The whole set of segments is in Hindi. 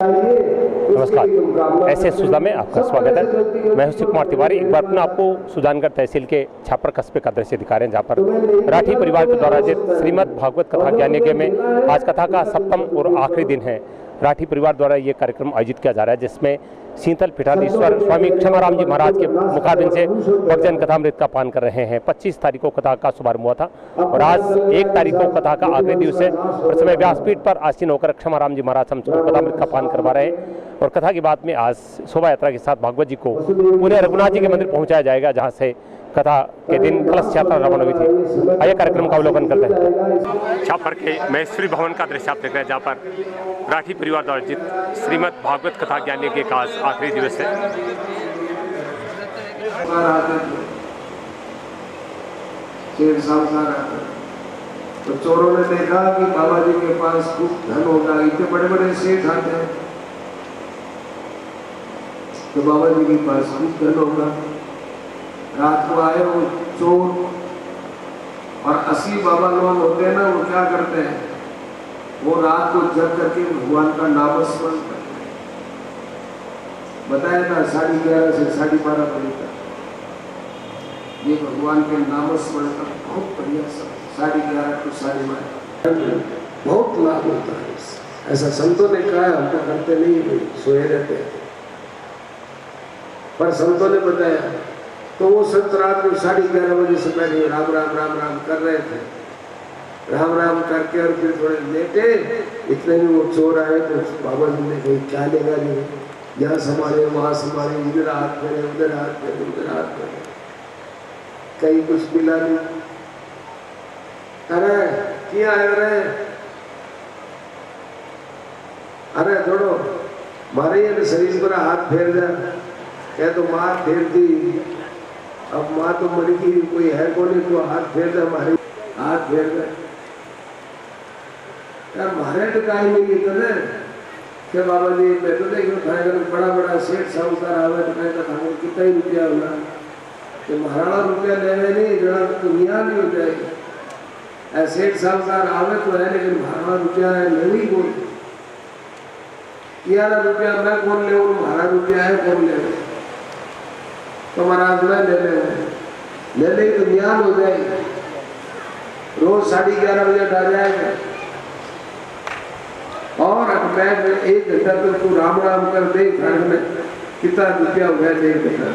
नमस्कार, ऐसे सुधा में आपका स्वागत है। मैं हूं शिव कुमार तिवारी। एक बार अपना आपको सुजानगढ़ तहसील के छापर कस्बे का दृश्य दिखा रहे हैं, जहां पर राठी परिवार के द्वारा आयोजित श्रीमद् भागवत कथा ज्ञान यज्ञ में आज कथा का सप्तम और आखिरी दिन है। राठी परिवार द्वारा ये कार्यक्रम आयोजित किया जा रहा है, जिसमें शीतल पीठाधीश्वर स्वामी क्षमाराम जी महाराज के मुखारबिंद से भक्तजन कथामृत का पान कर रहे हैं। 25 तारीख को कथा का शुभारंभ हुआ था और आज 1 तारीख को कथा का आखिरी दिवस है। उस समय व्यासपीठ पर आसीन होकर क्षमाराम जी महाराज हमको कथामृत का पान करवा रहे हैं और कथा की बात में आज शोभा यात्रा के साथ भागवत जी को पूरे रघुनाथ जी के मंदिर पहुंचाया जाएगा, जहां से कथा के दिन कलश यात्रा रवाना हुई थी। आइए कार्यक्रम का अवलोकन करते हैं। छापर के महेश्वरी भवन का दृश्य आप देख रहे हैं, जहाँ पर राठी परिवार द्वारा आयोजित श्रीमद् भागवत कथा ज्ञान यज्ञ का आज आखिरी दिवस है। तो चोरों ने देखा कि बाबा जी के पास खूब धन होगा, इतने बड़े बड़े सेठ आते हैं, तो बाबा जी के पास खूब धन होगा। रात को आए वो चोर, और 80 बाबा लोग होते हैं ना, वो क्या करते हैं, वो रात को जग करके भगवान का नामस्मरण करते हैं। बताया था 11:30 से 12:30 बजे तक ये भगवान के नामस्मरण का बहुत बढ़िया समय, 11:30 to 12:30 बहुत लाभ होता है। ऐसा संतों ने कहा है, हम तो करते नहीं, सोए रहते हैं, पर संतों ने बताया। तो वो संत रात में 11:30 बजे से पहले राम राम राम राम कर रहे थे, राम राम करके और फिर थोड़े लेटे। इतने में वो चोर आए, तो बाबा जी ने कही क्या लेगा नहीं, यहाँ संभाले वहाँ संभाले, इधर हाथ फेरे उधर हाथ फेरे उधर हाथ फेरे, कहीं कुछ मिला नहीं। अरे क्या है, अरे छोड़ो, मारे ये शरीर पर हाथ फेर जा, क्या तो माँ फेर दी, अब माँ तो मर गई, कोई है कौन, तो हाथ फेर दे, हमारे हाथ फेर दे यार, मारे तो काहे नहीं कहते क्या बाबा जी, मैं तो देखो खाएगा बड़ा बड़ा सेठ साहूकार आवे तो कहता खाने कितना ही रुपया होगा, तो महाराणा रुपया लेवे नहीं, जरा दुनिया नहीं हो जाएगी। सेठ साहूकार आवे तो है, लेकिन महाराणा रुपया है नहीं बोल, 11 रुपया मैं कौन ले, महाराणा रुपया है कौन ले, तो महाराज में ले ले तो ज्ञान हो जाएगी। रोज 11:30 बजे डर जाएगा, और अब मैं 1 घंटा तक तू राम राम कर दे, घर में कितना रुपया हो गया, 1 घंटा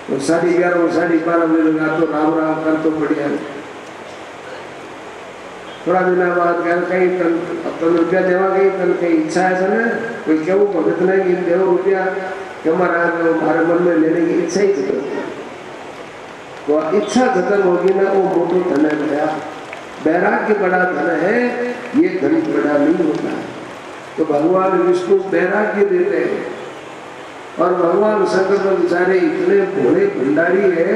तो 11:30 और 12:30 बजे लगा, तो राम राम कर तो बढ़िया। थोड़ा दिन बाद कहीं तन रुपया देवा गई, तन कहीं इच्छा है ना, कोई क्यों भगत नहीं देव रुपया, हमारे मन में लेने की इच्छा ही खत्म, वो इच्छा खत्म होगी ना, वो मोटो धन है गया। बैराग्य बड़ा धन है, ये धन बड़ा नहीं होता है। तो भगवान विष्णु बैराग्य देते हैं, और भगवान शंकर तो बेचारे इतने भोले भंडारी है,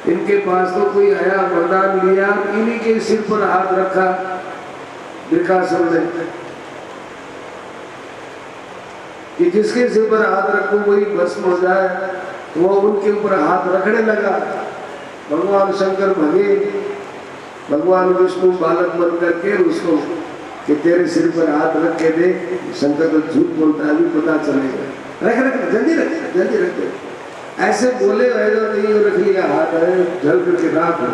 इनके पास तो कोई आया वरदान लिया, इन्हीं के सिर पर हाथ रखा वृकासुर ने कि जिसके सिर पर हाथ रखूं वही भस्म हो जाए, वो उनके ऊपर हाथ रखने लगा। भगवान शंकर भगे, भगवान विष्णु बालक बन करके उसको कि तेरे सिर पर हाथ रख के देख, शंकर तो झूठ बोलता है, अभी पता चलेगा, रख रख जल्दी रख जल्दी रख, ऐसे बोले वैसा नहीं, रख लिया हाथ, जल करके राख हो।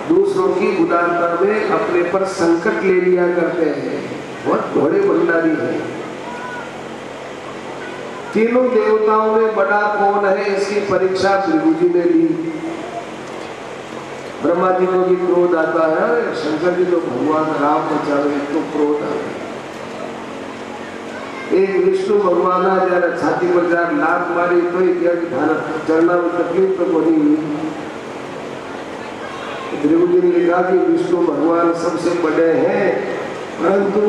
दूसरों की उदारता में अपने पर संकट ले लिया करते हैं, बहुत घोड़े भंडारी है। तीनों देवताओं में बड़ा कौन है, इसकी परीक्षा भृगु जी ने ली। ब्रह्मा जी को भी क्रोध आता है, शंकर जी तो भगवान राम बचावे तो क्रोध आता है। एक विष्णु भगवान आ जरा छाती पर जा लात मारी, तो ही क्या कि भारत चलना में तकलीफ तो नहीं हुई। भृगु जी ने लिखा कि विष्णु भगवान सबसे बड़े हैं, परंतु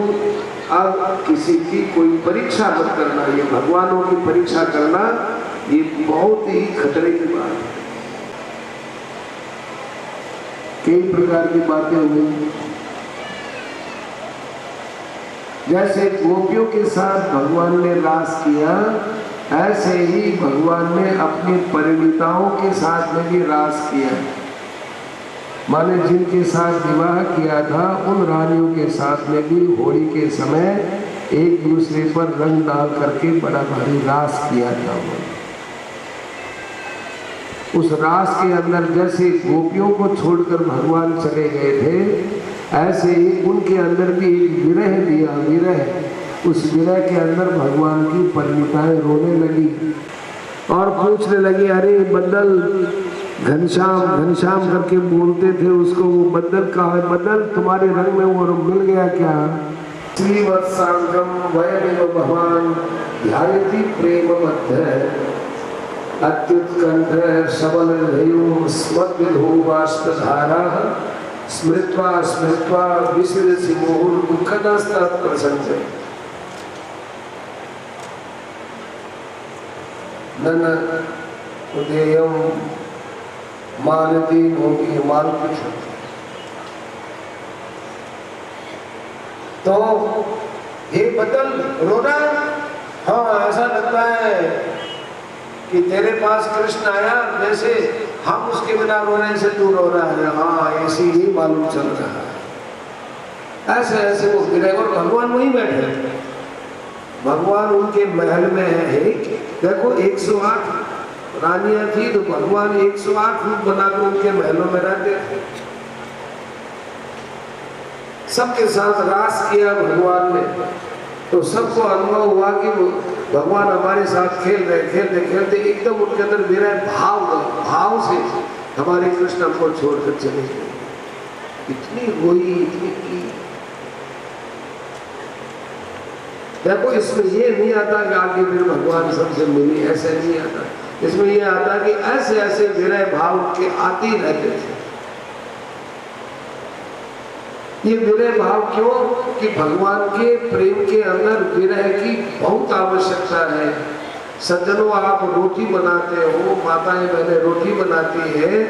अब किसी की कोई परीक्षा मत करना, ये भगवानों की परीक्षा करना ये बहुत ही खतरे की बात है। कई प्रकार की बातें हुई, जैसे गोपियों के साथ भगवान ने रास किया, ऐसे ही भगवान ने अपनी परिणीताओं के साथ में भी रास किया। माने जिनके साथ विवाह किया था उन रानियों के साथ में भी होली के समय एक दूसरे पर रंग डाल करके बड़ा भारी रास किया था। उस रास के अंदर जैसे गोपियों को छोड़कर भगवान चले गए थे, ऐसे ही उनके अंदर भी एक विरह दिया। विरह, उस विरह के अंदर भगवान की परिणीताएं रोने लगी और पूछने लगी, अरे बदल, घनश्याम घनश्याम करके बोलते थे उसको, वो बदल कहाँ है? बदल तुम्हारे रंग में वो मिल गया क्या? श्रीवत्सांगम वयमेव भगवान ध्यायति प्रेम मध्य अत्युत्कंठ सबल हृदयो स्मद्विधो बाष्पधारा स्मृत्वा स्मृत्वा विस्मृति मोहुर दुःखदास्तत् प्रसंजय। नन उदेयम मानती मोगी मानती। तो ये बदल रोना, हाँ ऐसा लगता है कि तेरे पास कृष्ण आया, जैसे हम उसके बिना रो रहे से तू रो रहा है। हाँ ऐसे ही मालूम चल रहा है। ऐसे ऐसे वो गिरे और भगवान वहीं बैठे, भगवान उनके महल में है। देखो 108 रानियां थी तो भगवान 108 रूप बनाकर उनके महलों में रहते थे। सबके साथ रास किया भगवान ने, तो सबको अनुभव हुआ कि भगवान हमारे साथ खेल रहे। खेलते खेलते एकदम उनके अंदर विरह भाव से हमारे कृष्ण हमको छोड़कर चले गए। इतनी रोई, इतनी की। देखो इसमें ये नहीं आता कि आगे फिर भगवान सबसे मिली, ऐसा नहीं आता। इसमें ये आता कि ऐसे ऐसे विरह भाव के आते ही रहते थे। ये विरह भाव क्यों? कि भगवान के प्रेम के अंदर विरह की बहुत आवश्यकता है। सज्जनों, आप रोटी बनाते हो, माताएं बहनें रोटी बनाती है,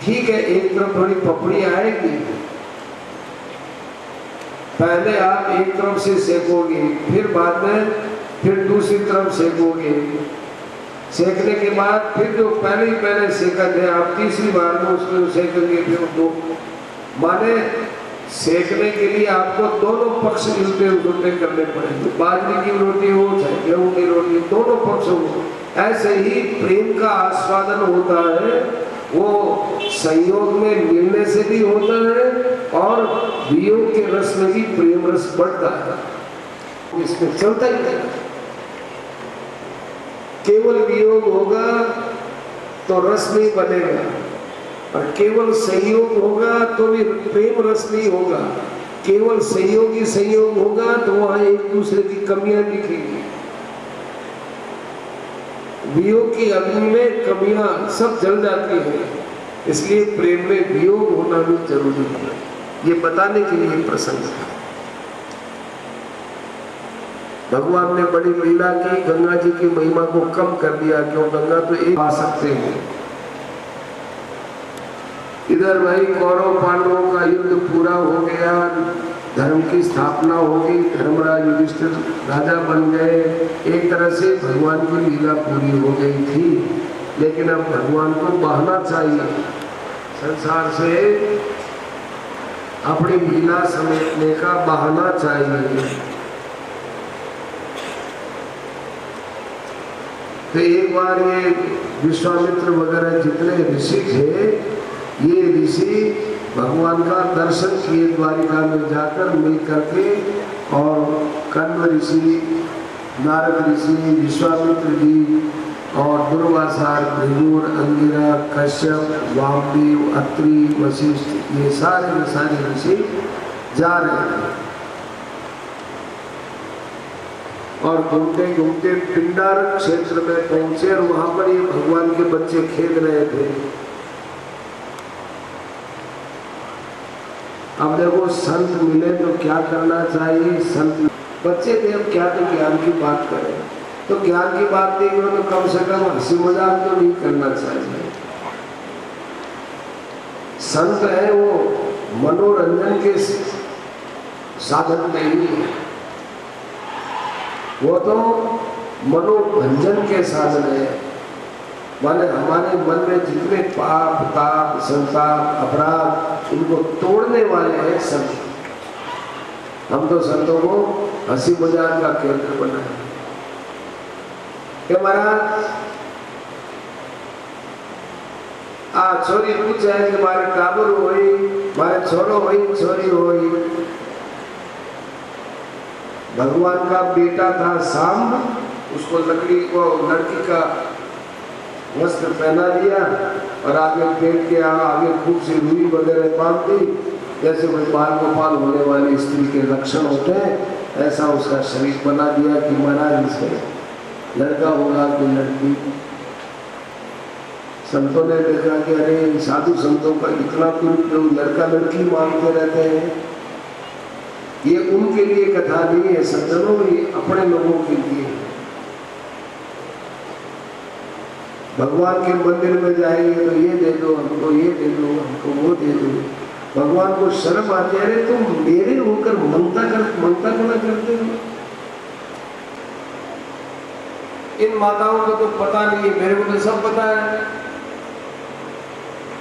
ठीक है, एक तरफ थोड़ी पपड़ी आएगी, पहले आप एक तरफ से सेकोगे, फिर बाद में फिर दूसरी तरफ सेकोगे। सेकने के बाद फिर जो पहले सेका थे आप तीसरी बार में उसको सेकेंगे, फिर दो। माने सेकने के लिए आपको दोनों पक्ष उल्टे करने पड़ेंगे। बाजरे की रोटी हो चाहे गेहूं की रोटी, दोनों पक्ष हो। ऐसे ही प्रेम का आस्वादन होता है, वो संयोग में मिलने से भी होता है और वियोग के रस में भी प्रेम रस बढ़ता है। इसमें चलता ही नहीं। केवल वियोग होगा तो रस नहीं बनेगा, और केवल संयोग होगा तो भी प्रेम रस नहीं होगा। केवल संयोग होगा तो वहां एक दूसरे की कमियां दिखेगी। वियोग की अग्नि में कमियां सब जल जाती हैं, इसलिए प्रेम में वियोग होना भी जरूरी है। ये बताने के लिए प्रसंग था। भगवान ने बड़ी लीला की, गंगा जी की महिमा को कम कर दिया। क्यों? गंगा तो एक आ सकते हैं। इधर भाई कौरव पांडवों का युद्ध पूरा हो गया, धर्म की स्थापना हो गई, धर्मराज युधिष्ठिर राजा बन गए। एक तरह से भगवान की लीला पूरी हो गई थी, लेकिन अब भगवान को बहाना चाहिए, संसार से अपनी लीला समेटने का बहाना चाहिए। तो एक बार ये विश्वामित्र वगैरह जितने ऋषि थे, ये ऋषि भगवान का दर्शन किए द्वारिका में जाकर मिल करके, और कण्व ऋषि, नारद ऋषि, विश्वामित्र जी और दुर्वासा, भृगुर, अंगिरा, कश्यप, वामदेव, अत्रि, वशिष्ठ, ये सारे ऋषि जा रहे थे। और घूमते घूमते पिंडार क्षेत्र में पहुंचे और वहां पर ये भगवान के बच्चे खेल रहे थे। अब देखो संत मिले तो क्या करना चाहिए? संत बच्चे थे, अब क्या तो ज्ञान की बात करें, तो ज्ञान की बात नहीं करो तो कम से कम हंसी मजाक तो नहीं करना चाहिए। संत है वो मनोरंजन के साधन नहीं है, वो तो मनोरंजन के साधन है। माने हमारे मन में जितने पाप ताप संताप अपराध इनको तोड़ने वाले हैं संत। हम तो संतों को हंसी मजाक का केंद्र बनाए कि महाराज आ छोरी पूछे कि मारे काबुल होई मारे छोरो होई छोरी होई। भगवान का बेटा था सांब, उसको लकड़ी को लड़की का वस्त्र पहना दिया और आगे पेट के आगे खूब सी रुई वगैरह बांध दी, जैसे कोई बाल गोपाल होने वाली स्त्री के लक्षण होते हैं, ऐसा उसका शरीर बना दिया कि महाराज इसमें लड़का होगा कि लड़की। संतों ने देखा कि अरे साधु संतों का इतना दुरुपयोग, लड़का लड़की मांगते रहते हैं। ये उनके लिए कथा नहीं है सज्जनों, ये अपने लोगों के लिए। भगवान के मंदिर में जाएंगे तो ये दे दो हमको, ये दे दो हमको, वो दे दो। भगवान को शर्म आती है, अरे तुम मेरे होकर ममता को ना करते हो। इन माताओं को तो पता नहीं है, मेरे को तो सब पता है।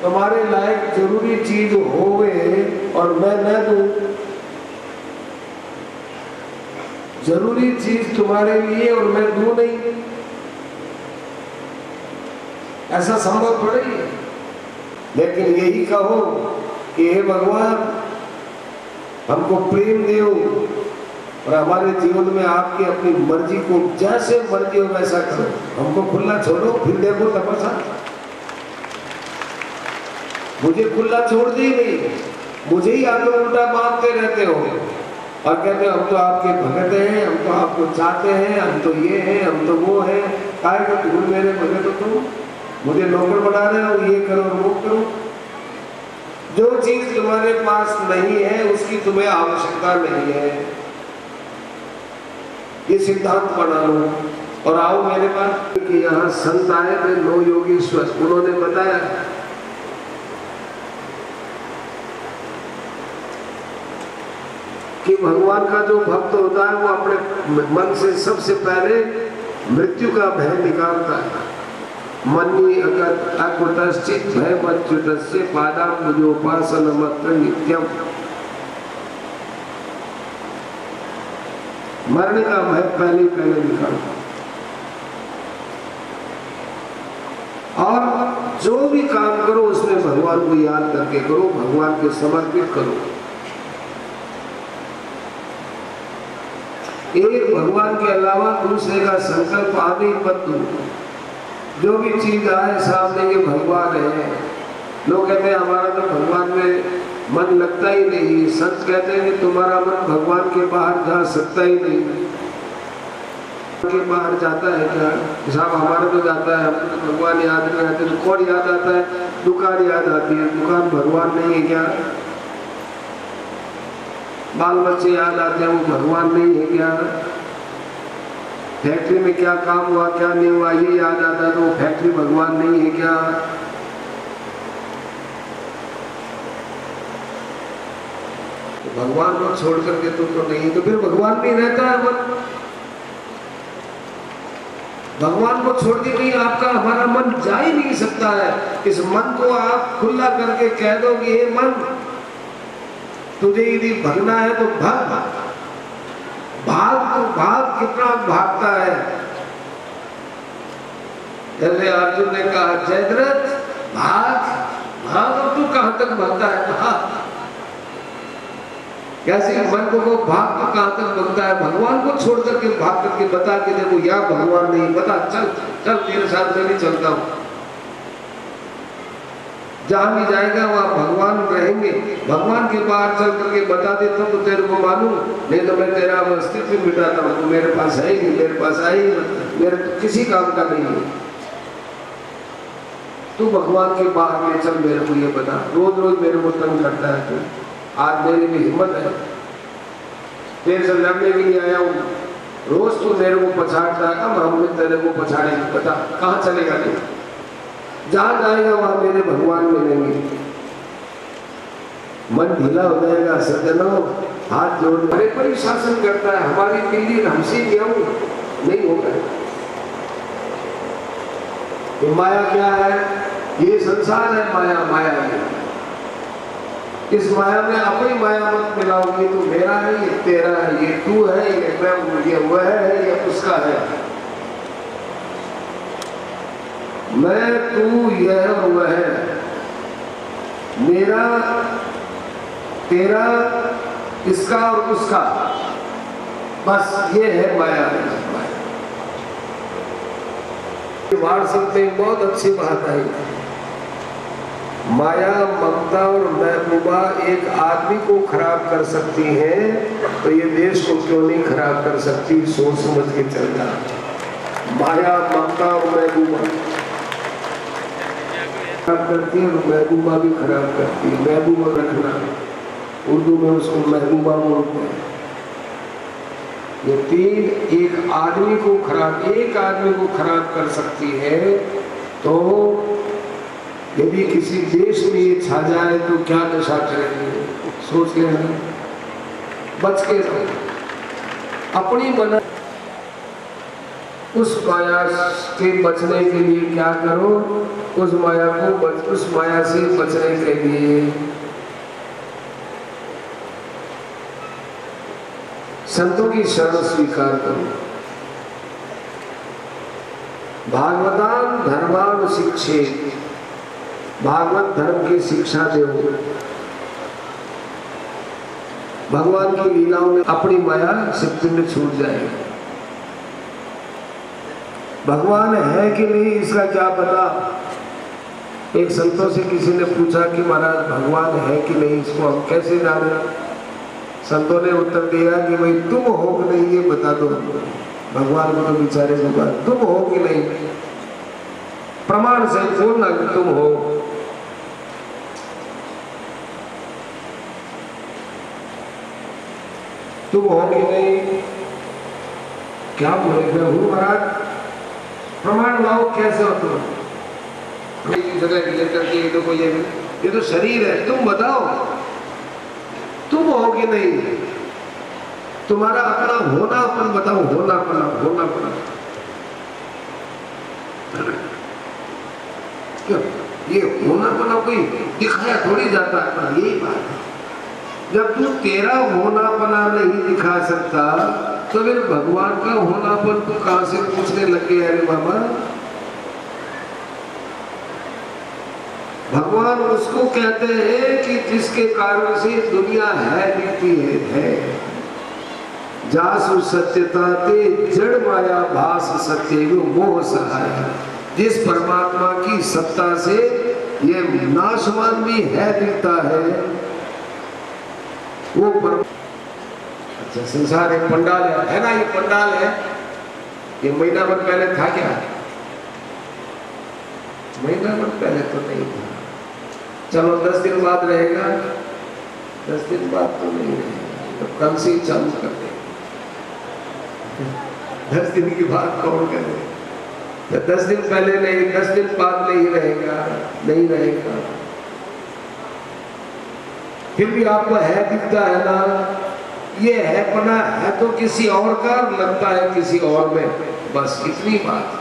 तुम्हारे लायक जरूरी चीज होवे और मैं न दूं, जरूरी चीज तुम्हारे लिए और मैं दूं नहीं, ऐसा संभव थोड़ा ही है। लेकिन यही कहो कि हे भगवान हमको प्रेम दो और हमारे जीवन में आपकी अपनी मर्जी को जैसे मर्जी हो वैसा करो, हमको खुला छोड़ो, फिर देखो तपस्या। मुझे खुला छोड़ दी नहीं, मुझे ही आगे उल्टा मांगते रहते हो और कहते हो हम तो आपके भगत हैं, हम तो आपको चाहते हैं, हम तो ये हैं, हम तो वो हैं। काहे को तुम मेरे भगत हो, तुम मुझे नौकर बना रहे हो, ये करो वो करो। जो चीज तुम्हारे पास नहीं है उसकी तुम्हें आवश्यकता नहीं है, ये सिद्धांत बना लो और आओ मेरे पास। कि यहाँ संत आए थे 9 योगीश्वर, उन्होंने बताया कि भगवान का जो भक्त होता है वो अपने मन से सबसे पहले मृत्यु का भय निकालता है। मन्नी अकुतश्चित भय मच्युतस्य पादाम्बुजोपासनमत्र नित्यम। मरने का भय पहले निकालता। और जो भी काम करो उसमें भगवान को याद करके करो, भगवान के समर्पित करो। एक भगवान के अलावा दूसरे का संकल्प आदि मत दो। जो भी चीज आए सामने ये भगवान है। लोग कहते हैं हमारा तो भगवान में मन लगता ही नहीं। संत कहते हैं कि तुम्हारा मन भगवान के बाहर जा सकता ही नहीं। के बाहर जाता है क्या? साहब हमारा तो जाता है, हमको तो भगवान याद नहीं आते। तो कौन याद आता है? दुकान याद आती है। दुकान भगवान नहीं है क्या? बाल बच्चे याद आते हैं, वो भगवान नहीं है क्या? फैक्ट्री में क्या काम हुआ क्या नहीं हुआ ये याद आता है, तो वो फैक्ट्री भगवान नहीं है क्या? तो भगवान को छोड़ करके तो नहीं, तो फिर भगवान नहीं रहता है मन। भगवान को छोड़ के नहीं आपका हमारा मन जा ही नहीं सकता है। इस मन को आप खुला करके कह दो कि हे मन, तुझे यदि भगना है तो भाग। भाग तो भाग, कितना भागता है। जैसे अर्जुन ने कहा जयद्रथ भाग भाग, और तू कहां तक भागता है? भाग। कैसे मन को भाग तो कहां तक भागता है? भगवान को छोड़ करके भाग करके बता के देखो या भगवान नहीं बता, चल चल तेरे साथ में नहीं चलता हूं। जहां भी जाएगा वहां भगवान रहेंगे। भगवान के बाहर चल करके बता देता तो तेरे को मालूम, नहीं तो मैं तेरा अस्तित्व मिटाता हूँ। तो मेरे पास है ही नहीं, मेरे पास है ही मेरे तो किसी काम का नहीं है। तू भगवान के बाहर ले चल, मेरे को ये बता। रोज रोज मेरे को तंग करता है तू। आज मेरी भी हिम्मत है, तेरे से लड़ने के लिए आया हूँ। रोज तू मेरे को पछाड़ता है, अब हम तेरे को पछाड़ेंगे। बता कहाँ चलेगा तू? जहां जाएगा वहां मेरे भगवान मिलेंगे। मन ढीला हो जाएगा सज्जनों, हाथ जोड़ बड़े बड़ी शासन करता है। हमारी दिल्ली हमसे गेहूं नहीं होगा। ये माया क्या है? ये संसार है, माया माया है। इस माया में अपनी माया मत मिलाओगे तो मेरा है, ये तेरा है, ये तू है, ये मैं हूं, ये वह है, ये उसका है। मैं, तू, यह और वह है, मेरा, तेरा, इसका और उसका, बस ये है माया। वार्षिक में बहुत अच्छी बात आई, माया, ममता और महबूबा एक आदमी को खराब कर सकती हैं, तो ये देश को क्यों नहीं खराब कर सकती? सोच समझ के चलना। माया, ममता और महबूबा खराब करती है और महबूबा भी खराब करती है। महबूबा रखना, उर्दू में उसको महबूबा बोलते हैं। ये तीन एक आदमी को खराब कर सकती है। तो यदि किसी देश में ये छा जाए तो क्या दशा करेंगे? सोच के रहना, बच के रहो। अपनी बना उस माया के बचने के लिए क्या करो? उस माया से बचने के लिए संतों की शरण स्वीकार करो। भागवतान धर्मान शिक्षे, भागवत धर्म की शिक्षा दो। भगवान की लीलाओं में अपनी माया से पिंड छूट जाएगी। भगवान है कि नहीं इसका क्या पता? एक संतों से किसी ने पूछा कि महाराज भगवान है कि नहीं, इसको हम कैसे जाने? संतों ने उत्तर दिया कि भाई तुम हो कि नहीं ये बता दो। भगवान को तो बेचारे को तुम हो कि नहीं, प्रमाण से बोलना कि तुम हो। तुम हो कि नहीं? क्या बोले? मैं हूं महाराज। प्रमाण लाओ, कैसे हो तुम? जगह लेकर के देखो, ये तो शरीर है, तुम बताओ तुम हो कि नहीं? तुम्हारा अपना होनापन बताओ, होनापन। क्यों ये होनापन कोई दिखाया थोड़ी जाता है, पर यही बात है। जब तू तेरा होनापना नहीं दिखा सकता तो फिर भगवान का होनापन तू कहां से पूछने लग गया? अरे बाबा, भगवान उसको कहते हैं कि जिसके कारण से दुनिया है, नीति है। जासु सत्यता ते जड़ माया भास सत्य मोह सहाय। जिस परमात्मा की सत्ता से ये नाशवान भी है दिखता है, वो अच्छा संसार एक पंडाल है ना? ये पंडाल है, ये महीना भर पहले था क्या? महीना भर पहले तो नहीं था। चलो 10 दिन बाद रहेगा, 10 दिन बाद तो नहीं रहेगा, तो कल से ही चालू कर दें। 10 दिन की बात कौन करे? तो 10 दिन पहले नहीं, 10 दिन बाद नहीं रहेगा। फिर भी आपको है दिखता है ना? ये है पना है तो किसी और का, लगता है किसी और में, बस इतनी बात।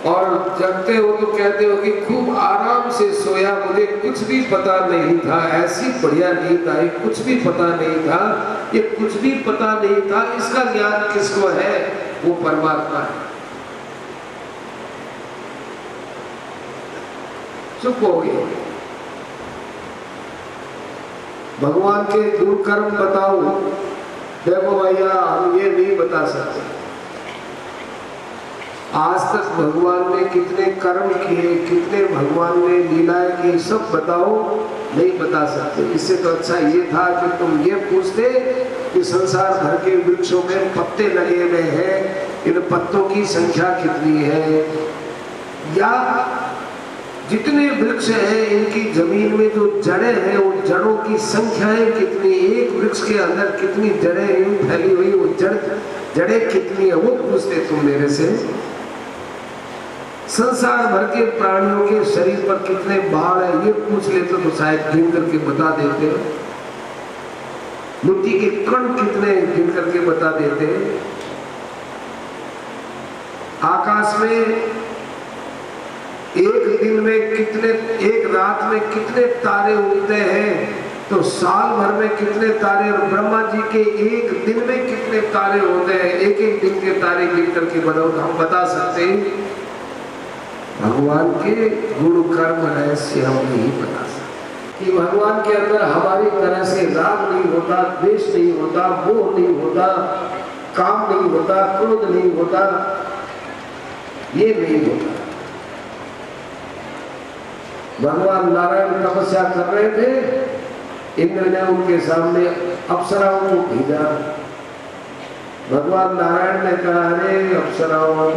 और जगते हो तो कहते हो कि खूब आराम से सोया, मुझे कुछ भी पता नहीं था, ऐसी बढ़िया नींद आई, कुछ भी पता नहीं था। ये कुछ भी पता नहीं था, इसका ज्ञान किसको है? वो परमात्मा है। चुप हो गए। भगवान के दुर्कर्म बताओ, देखो भैया हम ये नहीं बता सकते। आज तक भगवान ने कितने कर्म किए, कितने भगवान ने लीलाएं की, सब बताओ, नहीं बता सकते। इससे तो अच्छा ये था कि तुम ये पूछते कि संसार भर के वृक्षों में पत्ते लगे हुए हैं, इन पत्तों की संख्या कितनी है, या जितने वृक्ष हैं इनकी जमीन में जो जड़ें हैं उन जड़ों की संख्याएं कितनी, एक वृक्ष के अंदर कितनी जड़ें फैली हुई, वो जड़ें कितनी है, वो पूछते तुम मेरे से। संसार भर के प्राणियों के शरीर पर कितने बाल है ये पूछ लेते तो शायद गिन करके बता देते। मिट्टी के कण कितने गिन करके बता देते। आकाश में दिन में कितने, एक रात में कितने तारे उगते हैं, तो साल भर में कितने तारे, और ब्रह्मा जी के एक दिन में कितने तारे होते हैं, एक एक दिन के तारे गिन करके हम बता सकते हैं। भगवान के गुण कर्म रहस्य हम नहीं बता सकते कि भगवान के अंदर हमारी तरह से राग नहीं होता, द्वेष नहीं होता, मोह नहीं होता, काम नहीं होता, क्रोध नहीं होता, ये नहीं होता। भगवान नारायण तपस्या कर रहे थे, इंद्र ने उनके सामने अप्सराओं को भेजा। भगवान नारायण ने कहा, अरे अप्सराओं,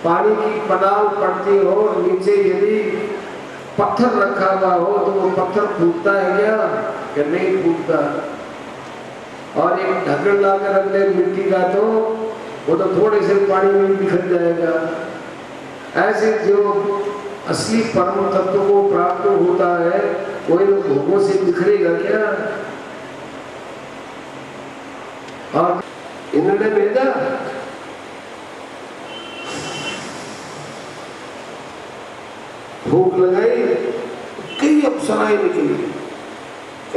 पानी की पनाव पड़ती हो, नीचे यदि पत्थर रखा हुआ हो तो वो पत्थर फूटता है क्या? कि नहीं फूटता। और एक ढक्कन ला कर रख ले मिट्टी का तो वो तो थोड़े से पानी में बिखर जाएगा। ऐसे जो असली परम तत्व को प्राप्त होता है कोई भोगों से बिखरेगा क्या? और इंद्र ने भेजा, भूख लगाई, कई अप्सराएं निकली,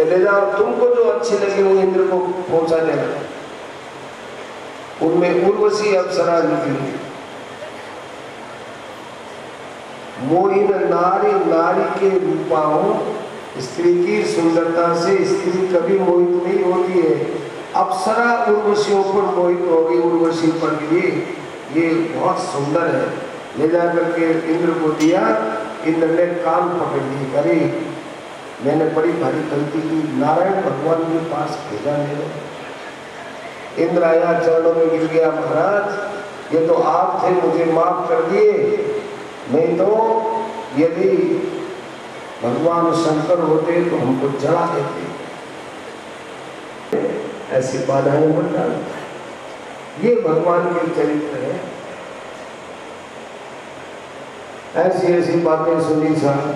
ले जाओ, तुमको जो अच्छी लगी वो इंद्र को पहुंचा देना। उनमें उर्वशी अप्सरा निकली। मोहिन नारी, नारी के रूपा हो, स्त्री की सुंदरता से स्त्री कभी मोहित नहीं होती है। अप्सरा उर्वशियों पर मोहित होगी, उर्वशी पर ये बहुत सुंदर है। ले जा करके इंद्र को दिया। इंद्र ने कान पकड़ ली, अरे मैंने बड़ी भारी गलती की, नारायण भगवान के पास भेजा मेरे। इंद्र आया, चरणों में गिर गया, महाराज ये तो आप थे, मुझे माफ कर दिए, नहीं तो यदि भगवान शंकर होते तो हमको जला देते। ऐसी बाधाएं मत डाल, ये भगवान के चरित्र है। ऐसी ऐसी बातें सुनी साहब।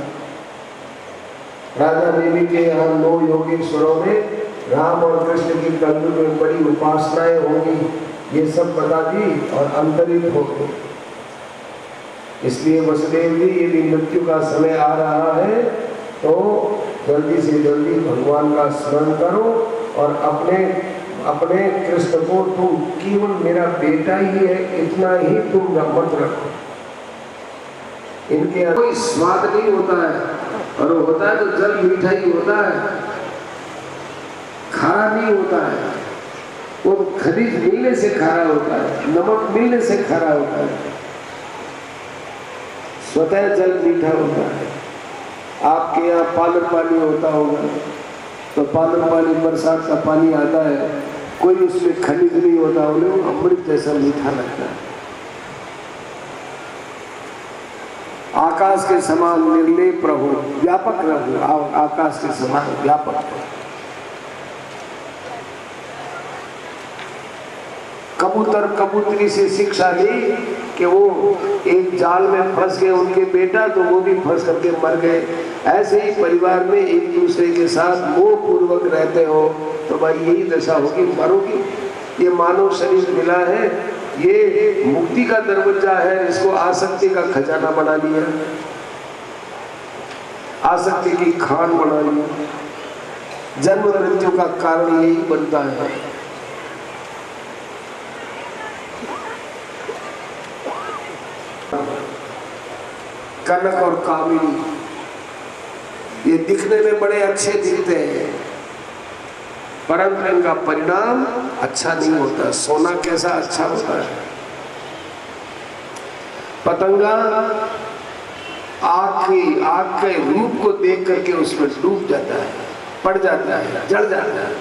राजा देवी के यहाँ 9 योगेश्वरों में राम और कृष्ण की कलयुग में बड़ी उपासनाएं होंगी, ये सब बता दी और अंतरित हो गई। इसलिए वसुदेव जी, यदि मृत्यु का समय आ रहा है तो जल्दी से जल्दी भगवान का स्मरण करो और अपने कृष्ण को तुम केवल मेरा बेटा ही है इतना ही तुम मत रखो। इनके कोई स्वाद नहीं होता है, और वो होता है तो जल मीठा ही होता है, खारा नहीं होता है। वो खनिज मिलने से खारा होता है, नमक मिलने से खारा होता है, स्वतः जल मीठा होता है। आपके यहाँ पालन पानी होता होगा तो पालन पानी, बरसात का पानी आता है, कोई उसमें खनिज नहीं होता, उन्हें अमृत जैसा मीठा लगता है। आकाश के समान निर्लेप रहो, व्यापक रहो, आकाश के समान व्यापक रहो। कबूतर कबूतरी से शिक्षा ली कि वो एक जाल में फंस गए, उनके बेटा तो वो भी फंस करके मर गए। ऐसे ही परिवार में एक दूसरे के साथ मोह पूर्वक रहते हो तो भाई यही दशा होगी, मरोगी। ये मानव शरीर मिला है, ये मुक्ति का दरवाजा है, इसको आसक्ति का खजाना बना लिया, आसक्ति की खान बना लिया। जन्म मृत्यु का कारण यही बनता है। कनक और कामिनी ये दिखने में बड़े अच्छे दिखते हैं, परंतु इनका परिणाम अच्छा नहीं होता। सोना कैसा अच्छा होता है? पतंगा आग के रूप को देख करके उसमें डूब जाता है, पड़ जाता है, जल जाता है।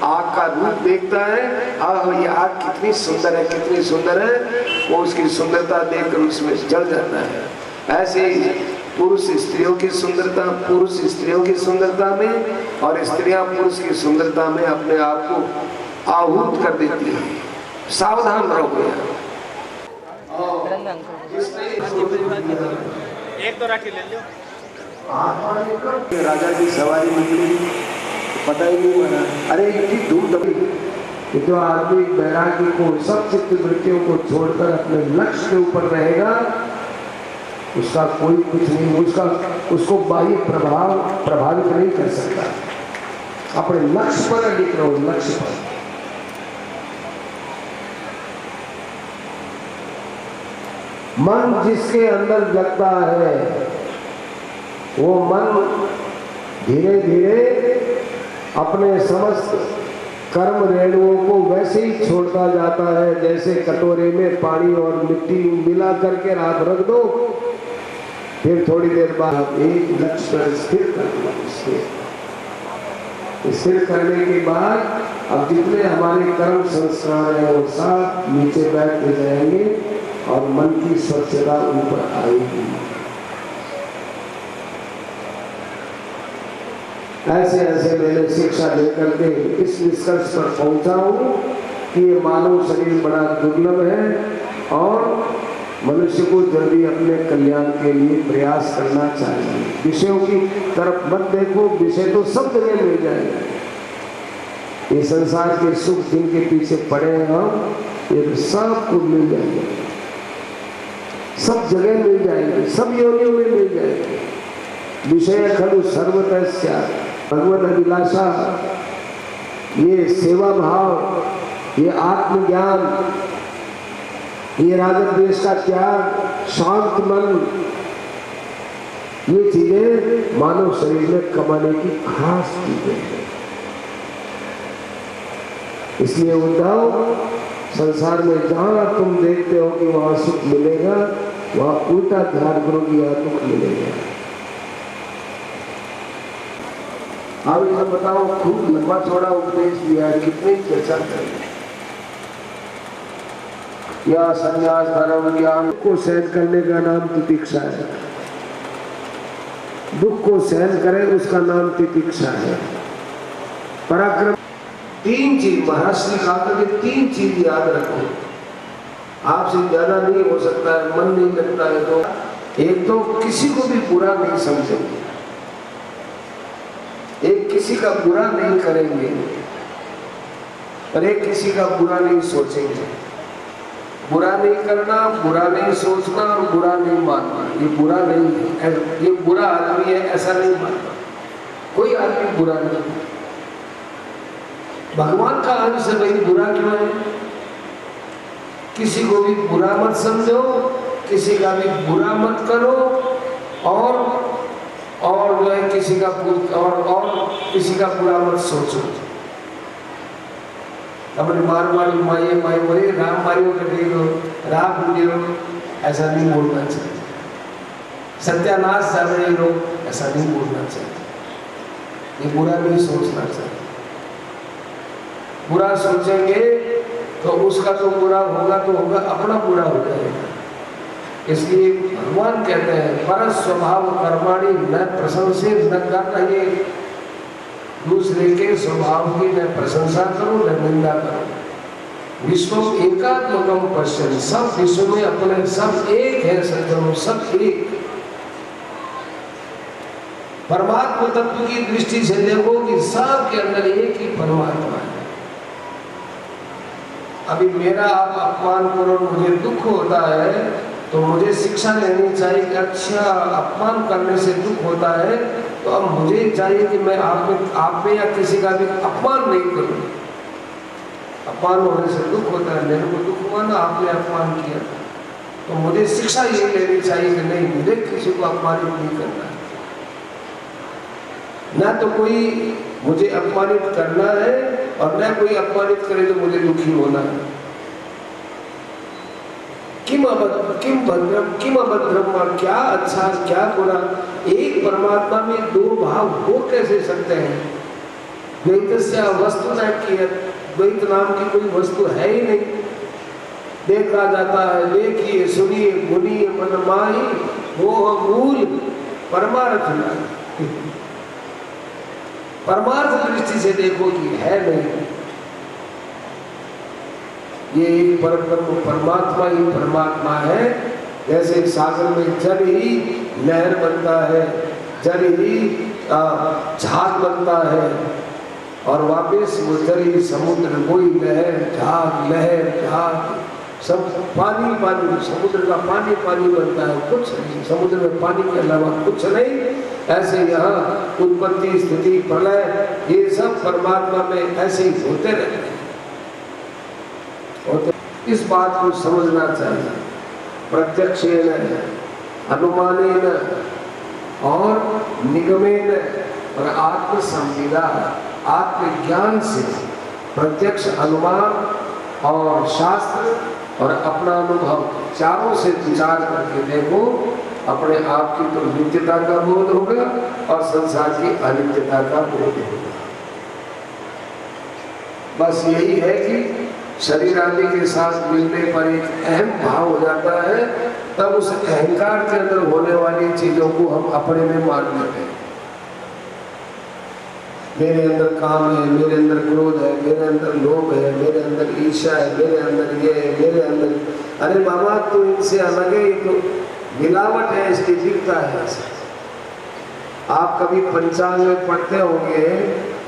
आग का रूप देखता है, ये आग कितनी सुंदर है, कितनी सुंदर है, वो उसकी सुंदरता देखकर उसमें जल जाता है। ऐसे पुरुष स्त्रियों की सुंदरता, पुरुष स्त्रियों की सुंदरता में और स्त्रियां पुरुष की सुंदरता में अपने आप को आहूत कर देती हैं। सावधान रहो। एक तो राखी ले लो। राजा की सवारी निकली, पता ही नहीं बना, अरे इतनी धूप दबी, कि जो आदमी वैरागी को, सब चित्त वृत्तियों को छोड़कर अपने लक्ष्य के ऊपर रहेगा, उसका कोई कुछ नहीं, उसको बाह्य प्रभाव प्रभावित नहीं कर सकता। अपने लक्ष्य पर अडिग रहो, लक्ष्य पर। मन जिसके अंदर लगता है वो मन धीरे धीरे अपने समस्त कर्म रेणुओं को वैसे ही छोड़ता जाता है जैसे कटोरे में पानी और मिट्टी मिला करके आप रख दो, फिर थोड़ी देर बाद एक लक्ष्य पर स्थिर कर दो। स्थिर करने के बाद अब जितने हमारे कर्म संस्कार हैं वो सब नीचे बैठते जाएंगे और मन की स्वच्छता ऊपर आएगी। ऐसे ऐसे मैंने शिक्षा लेकर के इस निष्कर्ष पर पहुंचा हूं कि ये मानव शरीर बड़ा दुर्लभ है और मनुष्य को जल्दी अपने कल्याण के लिए प्रयास करना चाहिए। विषयों की तरफ मत देखो, विषय तो सब जगह मिल जाएंगे। ये संसार के सुख जिनके पीछे पड़े हैं हम, ये सब कुछ मिल जाएंगे, सब जगह मिल जाएंगे, सब योनियों में मिल जाएंगे। विषय खलु सर्वतः स्यात्, भगवत अभिलाषा, ये सेवा भाव, ये आत्मज्ञान, ये राग द्वेष का त्याग, शांत मन, ये चीजें मानव शरीर में कमाने की खास चीजें हैं। इसलिए उद्धव, संसार में जहां तुम देखते हो कि वहां सुख मिलेगा, वहां उल्टा ध्यान करोगे यहाँ दुख मिलेगा। अब ये बताओ, खूब लंबा चौड़ा उपदेश दिया है, कितनी चर्चा करें। या संन्यास, धर्म, ज्ञान को सहन करने का नाम तितिक्षा है। दुख को सहन करे उसका नाम तितिक्षा है। पराक्रम, तीन चीज महर्षि ने कहा था कि तीन चीज याद रखो, आपसे ज्यादा नहीं हो सकता है, मन नहीं लगता है तो एक तो किसी को भी बुरा नहीं समझेंगे, एक किसी का बुरा नहीं करेंगे और एक किसी का बुरा नहीं सोचेंगे। बुरा नहीं करना, बुरा नहीं सोचना और बुरा नहीं मानना, ये बुरा नहीं है, ये बुरा आदमी है ऐसा नहीं मानना। कोई आदमी बुरा नहीं, भगवान का अंश है भाई, बुरा क्यों है? किसी को भी बुरा मत समझो, किसी का भी बुरा मत करो और जो है किसी का और किसी का बुरा मत सोचो। अपने मारी माए बोले राम मारियो कटेगो, राम बुझेरो, ऐसा नहीं बोलना चाहिए। सत्यानाश कर रहे लोग, ऐसा नहीं बोलना चाहिए। ये बुरा नहीं सोचना चाहिए। बुरा सोचेंगे तो उसका तो बुरा होगा तो होगा, अपना बुरा हो जाएगा। इसलिए भगवान कहते हैं पर स्वभाव कर्माणि न प्रशंसे न करना, ये दूसरे के स्वभाव की न प्रशंसा करो न निंदा करो। विश्व एकात्मकम पश्यन्, सब विश्व में अपने सब एक है सज्जनों, सब एक। परमात्मा तत्व की दृष्टि से देखो कि सब के अंदर एक ही परमात्मा है। अभी मेरा आप अपमान करो, मुझे दुख होता है तो मुझे शिक्षा लेनी चाहिए कि अच्छा अपमान करने से दुख होता है तो अब मुझे चाहिए कि मैं आप में या किसी का भी अपमान नहीं करूं। अपमान होने से दुख होता है, मेरे को दुख हुआ ना, आपने अपमान किया, तो मुझे शिक्षा ये लेनी चाहिए कि नहीं, मुझे किसी को अपमानित नहीं करना है। ना तो कोई मुझे अपमानित करना है और न कोई अपमानित करे तो मुझे दुखी होना है। किम अभद्रम, क्या अच्छा क्या बुरा, एक परमात्मा में दो भाव हो कैसे सकते हैं? द्वैतस्य वस्तु न कियत्, द्वैत नाम की कोई वस्तु है ही नहीं। देखा जाता है, देखिए सुनिए मुनिए मन माही, मोह मूल परमार्थ नहीं। परमार्थ दृष्टि से देखो कि है नहीं, ये एक परब्रह्म परमात्मा ही परमात्मा है। जैसे सागर में जल ही लहर बनता है, जल ही झाग बनता है, और वापिस मुजरी समुद्र कोई लहर झाग सब पानी पानी, समुद्र का पानी पानी बनता है, कुछ नहीं, समुद्र में पानी के अलावा कुछ नहीं। ऐसे यहाँ उत्पत्ति स्थिति प्रलय ये सब परमात्मा में ऐसे ही होते रहते हैं। और तो इस बात को समझना चाहिए, प्रत्यक्षेन अनुमानेन और निगमेन और आत्मसंविदा, आत्मज्ञान से प्रत्यक्ष अनुमान और शास्त्र और अपना अनुभव चारों से विचार करके देखो, अपने आप की तो नित्यता का बोध होगा और संसार की अनित्यता का बोध होगा। बस यही है कि शरीर आदि के साथ मिलने पर एक अहम भाव हो जाता है, तब उस अहंकार के अंदर होने वाली चीजों को हम अपने में मान लेते हैं। मेरे अंदर काम है, मेरे अंदर क्रोध है, मेरे अंदर लोभ है, मेरे अंदर ईर्ष्या है, मेरे अंदर ये है, मेरे अंदर, अरे बाबा तो इनसे अलग है, तो मिलावट है, इसकी दिखता है। आप कभी पंचांग में पढ़ते होंगे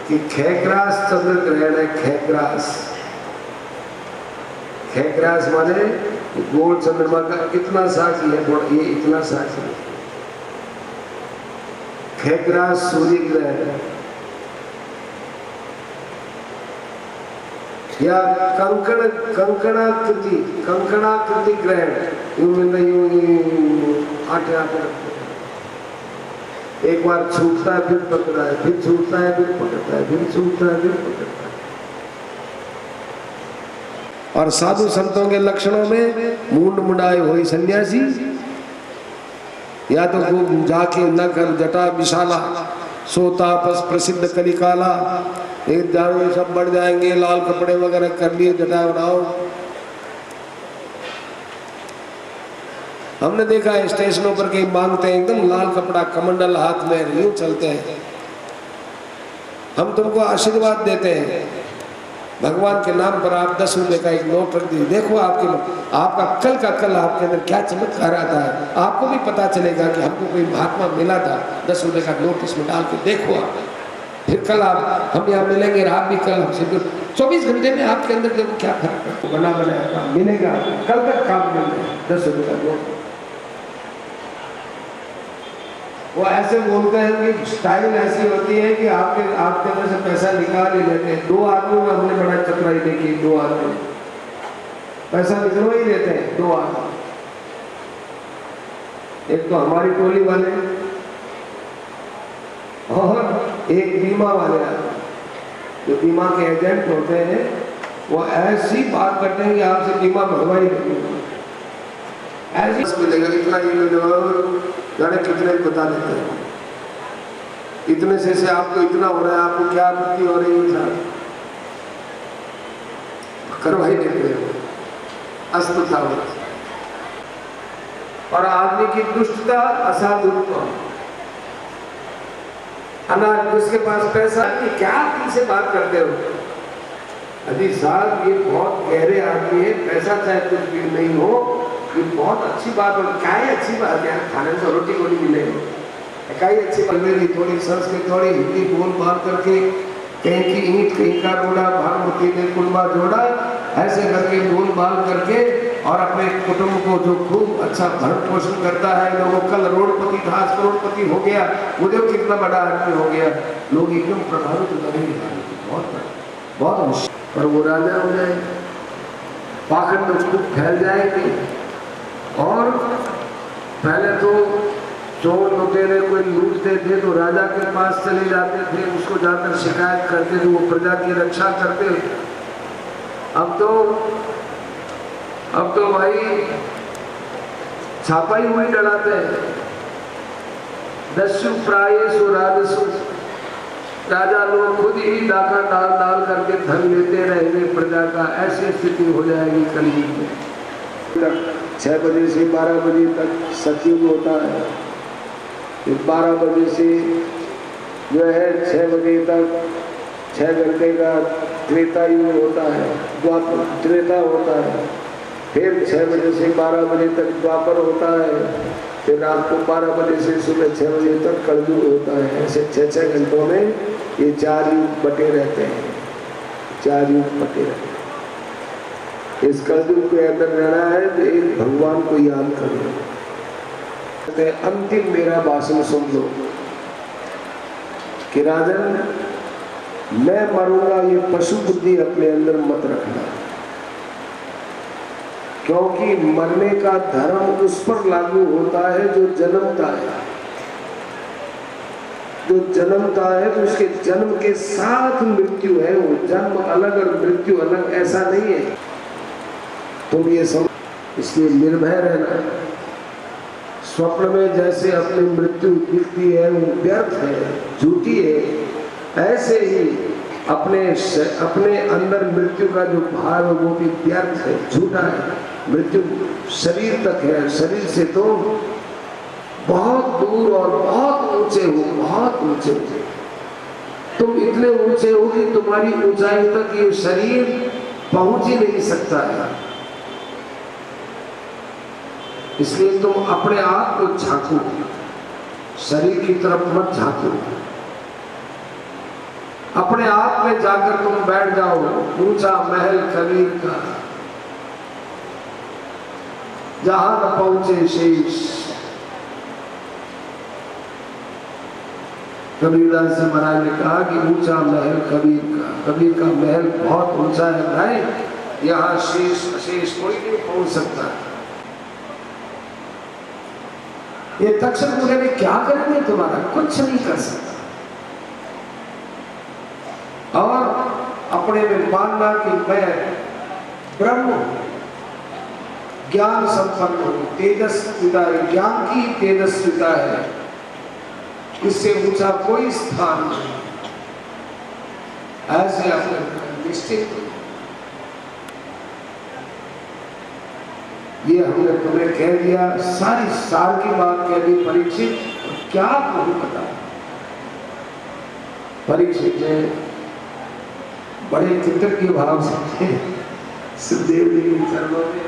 कि खैग्रास चंद्र ग्रहण है, खैग्रास, खैग्रास माने गोल चंद्रमा का इतना साक्षी है, ये इतना साक्षी है। खैग्रास सूर्य ग्रहण या कंकणाकृति ग्रहण, एक बार छूटता है फिर पकड़ता है, फिर छूटता है फिर पकड़ता है, फिर छूटता है फिर पकड़ता है। और साधु संतों के लक्षणों में मुंड मुंडाए हुई सन्यासी, या तो वो जाके न कर जटा विशाला सोतापस प्रसिद्ध कलिकाला, एक जाने सब बढ़ जाएंगे, लाल कपड़े वगैरह कर लिए, जटा बनाओ। हमने देखा है स्टेशनों पर कहीं मांगते हैं एकदम लाल कपड़ा, कमंडल हाथ में, यूं चलते हैं। हम तुमको आशीर्वाद देते हैं, भगवान के नाम पर आप 10 रुपए का एक नोट रख दीजिए, देखो आपका कल का कल आपके अंदर क्या चमत्कार आता है। आपको भी पता चलेगा कि हमको कोई महात्मा मिला था, 10 रुपए का नोट इसमें डाल के देखो आप, फिर कल हम यहाँ मिलेंगे, आप भी कल हमसे 24 घंटे में आपके अंदर देखो क्या फर्क है। बना बनाया काम मिलेगा, कल तक काम मिलेगा, 10 रुपए का नोट। वो ऐसे बोलते हैं कि स्टाइल ऐसी होती है कि आपके अंदर से पैसा निकाल ही लेते हैं। 2 आदमी में हमने बड़ा चतुराई देखी, 2 आदमी पैसा निकलवा ही लेते हैं, 2 आदमी। एक तो हमारी टोली वाले और एक बीमा वाले, जो बीमा के एजेंट होते हैं, वो ऐसी बात करते हैं कि आपसे बीमा भरवा ही नहीं, ऐसी मिलेगा, इतना ही मिलेगा, जाने कितने बता देते हैं, इतने से आपको इतना हो रहा है, आपको क्या आपत्ति हो रही है, करवाई देते हैं अस्पताल। और आदमी की दुष्टता असाधुत्व, अनाज, जिसके पास पैसा है, क्या इनसे बात करते हो? अजी साहब ये बहुत गहरे आदमी है, पैसा चाहे कुछ भी नहीं हो, ये बहुत अच्छी बात है। क्या है अच्छी बात है? खाने से रोटी को नहीं मिलेगी, क्या ही अच्छी बात है? थोड़ी संस्कृत थोड़ी हिंदी बोल बात करके, कहीं की ईंट कहीं का रोड़ा, भानुमती ने कुलबा जोड़ा, ऐसे करके बोल बाल करके, और अपने कुटुंब को जो खूब अच्छा भरण पोषण करता है, लोगों कल रोडपति था, आज करोड़पति हो गया, मुझे कितना बड़ा आदमी हो गया, लोग एकदम प्रभावित करेंगे, बहुत मुश्किल। पर वो राजा हो जाए, पाखंड में खूब फैल जाएंगे। और पहले तो चोर लुटेरे कोई लूटते थे तो राजा के पास चले जाते थे, उसको जाकर शिकायत करते थे, वो प्रजा की रक्षा करते। अब तो भाई छापा ही वही डलाते हैं, दस्यु प्रायेषु राजसु, राजा लोग खुद ही डाका डाल डाल करके धन लेते रहेंगे प्रजा का। ऐसी स्थिति हो जाएगी कलयुग में। 6 बजे से 12 बजे तक सतयुग होता है, फिर 12 बजे से जो है 6 बजे तक 6 घंटे का त्रेता युग होता है, द्वापर त्रेता होता है, फिर 6 बजे से 12 बजे तक द्वापर होता है, फिर रात को 12 बजे से सुबह 6 बजे तक कलयुग होता है। ऐसे 6-6 घंटों में ये चार युग बटे रहते हैं, चार युग बटे रहते हैं। इस कलयुग के अंदर रहना है तो एक भगवान को याद कर लो। अंतिम मेरा भाषण सुन लो कि राजन, मैं मरूंगा ये पशु बुद्धि अपने अंदर मत रखना, क्योंकि मरने का धर्म उस पर लागू होता है जो जन्मता है। जो जन्मता है तो उसके जन्म के साथ मृत्यु है। वो जन्म अलग और मृत्यु अलग ऐसा नहीं है। तुम ये समझ, इसलिए निर्भय रहना। स्वप्न में जैसे अपनी मृत्यु दिखती है वो व्यर्थ है, झूठी है, ऐसे ही अपने अंदर मृत्यु का जो भाव है वो भी व्यर्थ है, झूठा है। मृत्यु शरीर तक है, शरीर से तो बहुत दूर और बहुत ऊंचे हो, बहुत ऊंचे हो। तुम इतने ऊंचे हो कि तुम्हारी ऊंचाई तक ये शरीर पहुंच ही नहीं सकता है। इसलिए तुम अपने आप को झांको, शरीर की तरफ मत झांको। अपने आप में जाकर तुम बैठ जाओ, ऊंचा महल कबीर का, जहां न पहुंचे शेष। कबीरदास जी महाराज ने कहा कि ऊंचा महल कबीर का, कबीर का महल बहुत ऊंचा है भाई, यहाँ शेष अशेष कोई नहीं पहुंच सकता। ये तक्षक मुझे भी क्या करेंगे, तुम्हारा कुछ नहीं कर सकता। और अपने में मानना कि मैं ब्रह्म ज्ञान संपन्न हूं, तेजस्विता है, ज्ञान की तेजस्विता है, इससे ऊंचा कोई स्थान नहीं। ऐसे अपने निश्चित ये हमने तुम्हें कह दिया, सारी सार की बात कह दी परीक्षित, क्या नहीं पता। परीक्षित ने बड़े कृतज्ञ भाव से सुखदेव जी के चरणों में,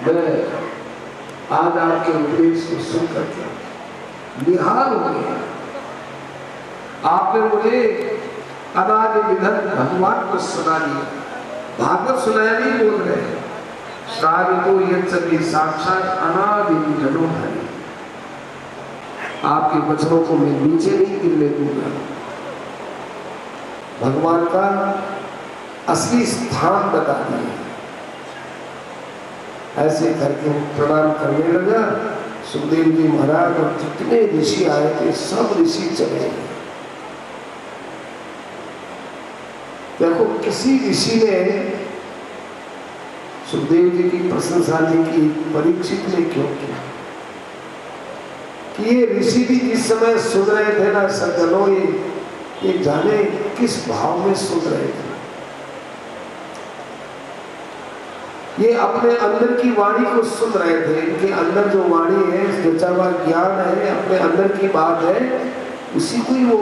मैं आज आपके उपदेश को सुनकर के निहाल हो गया। आपने मुझे अनादि निधन भगवान को सुना दिया। भागवत सुनाया नहीं बोल रहे, श्रावितो यज्ञ साक्षात अनादि निधनो है। आपके वचनों को मैं नीचे नहीं गिरने दूंगा। भगवान का असली स्थान बता दिए। ऐसे करके प्रणाम करने लगा। सुखदेव जी महाराज और जितने ऋषि आए थे सब ऋषि चले गए। देखो, किसी ऋषि ने सुखदेव जी की प्रशंसा नहीं की, परीक्षित ने क्यों की? कि ये ऋषि भी जिस समय सुन रहे थे ना सज्जनों, ये जाने किस भाव में सुन रहे थे। ये अपने अंदर की वाणी को सुन रहे थे। इनके अंदर जो वाणी है, बचा हुआ ज्ञान है, अपने अंदर की बात है, उसी को ही वो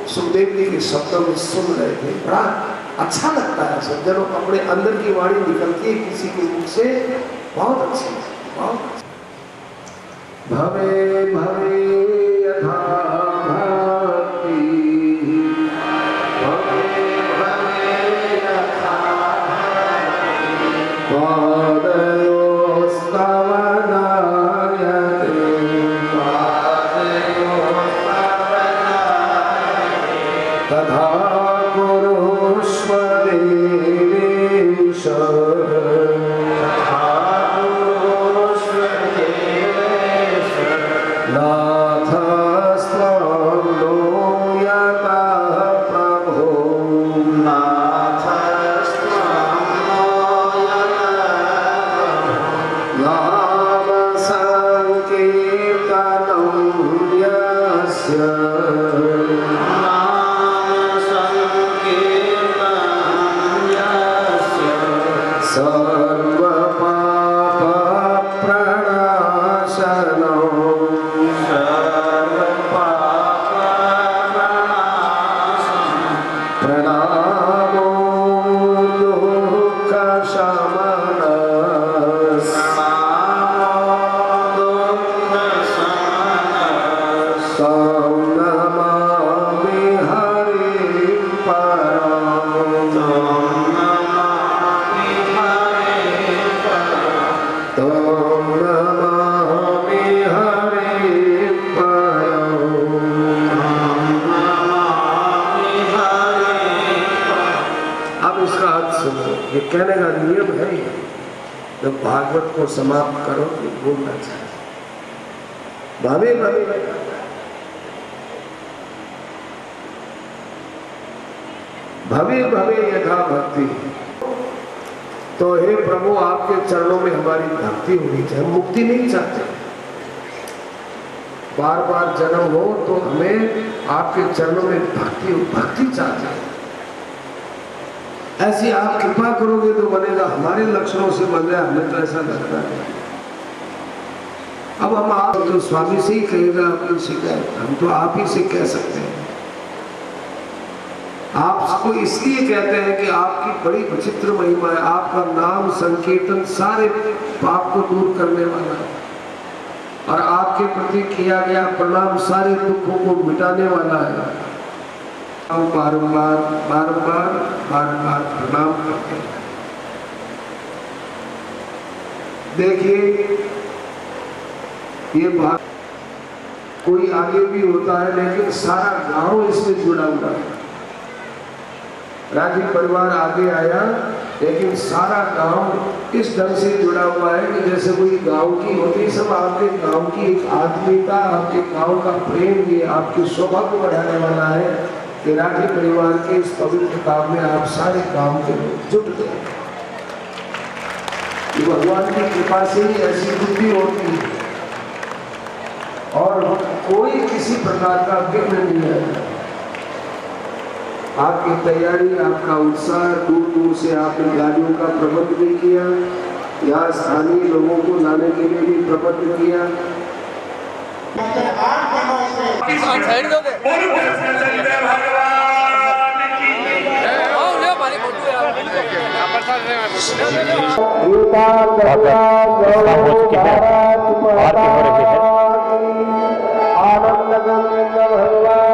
सुखदेव जी के शब्दों में सुन रहे थे। बड़ा अच्छा लगता है सज्जनों, अपने अंदर की वाणी निकलती है किसी के मुख से, बहुत अच्छी, बहुत अच्छी। भवे भवे यथा भक्ति, भवे भवे यथा तथा कुरुष्व देवेश, नाथस्त्वं नो यतः प्रभो, नाम संकीर्तनं यस्य, स सुनो, ये कहने का नियम है ही। जब भागवत को समाप्त करो तो बोलना चाहिए भावे भावे भवे भवे यथा भक्ति। तो हे प्रभु, आपके चरणों में हमारी भक्ति होनी चाहिए। मुक्ति नहीं चाहते, बार बार जन्म हो तो हमें आपके चरणों में भक्ति चाहते हैं। ऐसी आप कृपा करोगे तो बनेगा, हमारे लक्षणों से बन रहा, हमें तो ऐसा लगता है। अब हम आप तो स्वामी से ही कहेगा अपनी शिकायत, हम तो आप ही से कह सकते हैं। आपको इसलिए कहते हैं कि आपकी बड़ी विचित्र महिमा है। आपका नाम संकीर्तन सारे पाप को दूर करने वाला है, और आपके प्रति किया गया प्रणाम सारे दुखों को मिटाने वाला है। हम बारंबार बारंबार बारंबार प्रणाम करते हैं। देखिए, ये बात कोई आगे भी होता है, लेकिन सारा गांव इसमें जुड़ा हुआ है। राठी परिवार आगे आया, लेकिन सारा गांव इस ढंग से जुड़ा हुआ है कि जैसे कोई गांव की होती। सब आपके गांव की एक आत्मीयता, आपके गांव का प्रेम, ये आपकी शोभा को बढ़ाने वाला है कि राठी परिवार के इस पवित्र काम में आप सारे गांव के लोग जुट गए। भगवान की कृपा से ही ऐसी बुद्धि होती है, और कोई किसी प्रकार का विघ्न नहीं है। आपकी तैयारी, आपका उत्साह, दूर दूर से आपने गाड़ियों का प्रबंध भी किया, यहाँ स्थानीय लोगों को लाने के लिए भी प्रबंध किया। हो चुकी है, आरती हो रही है। आनंद भगवान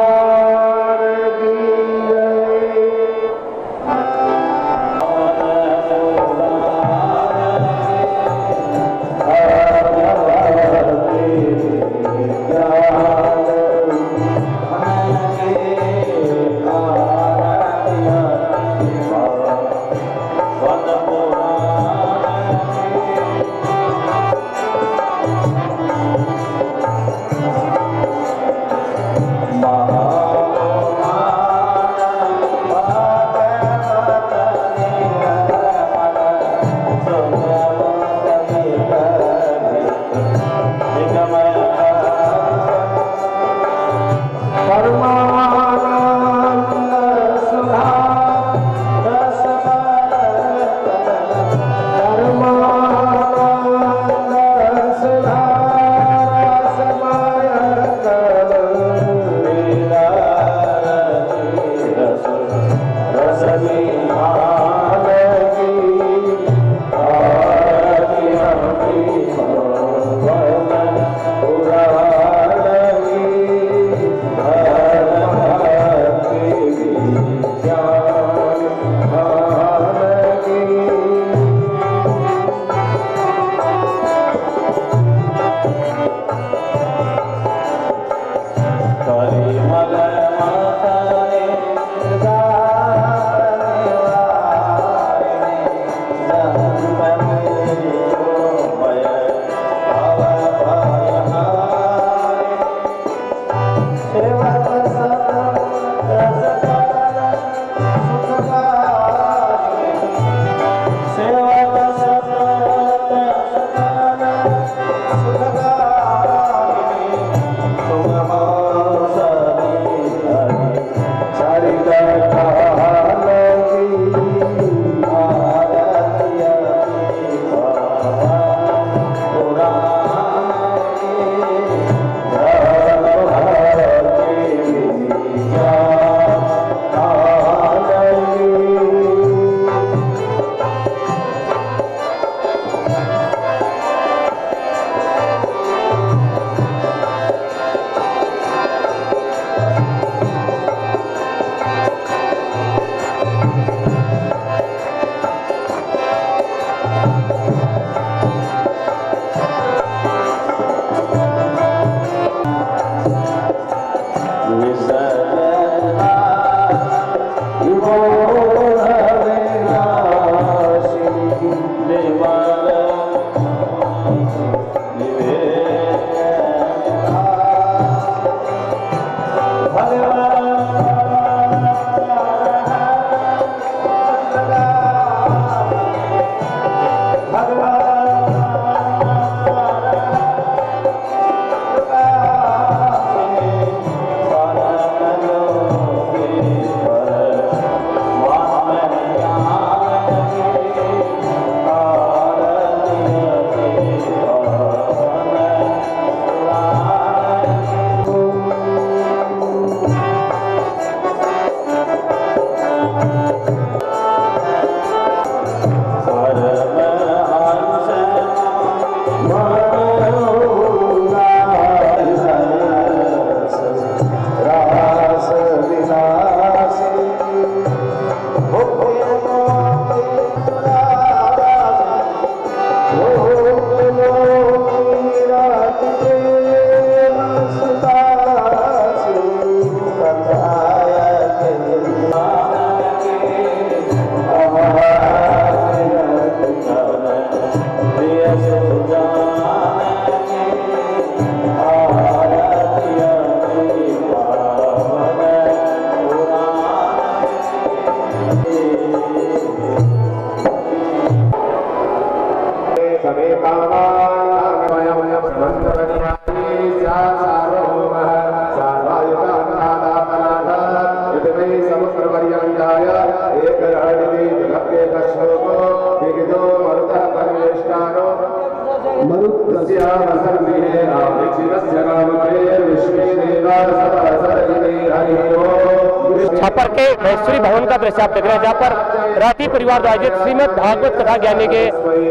छापर के महेश्वरी भवन का दृश्य आप देख रहे हैं, जहाँ पर राठी परिवार द्वारा आयोजित श्रीमद् भागवत कथा ज्ञान यज्ञ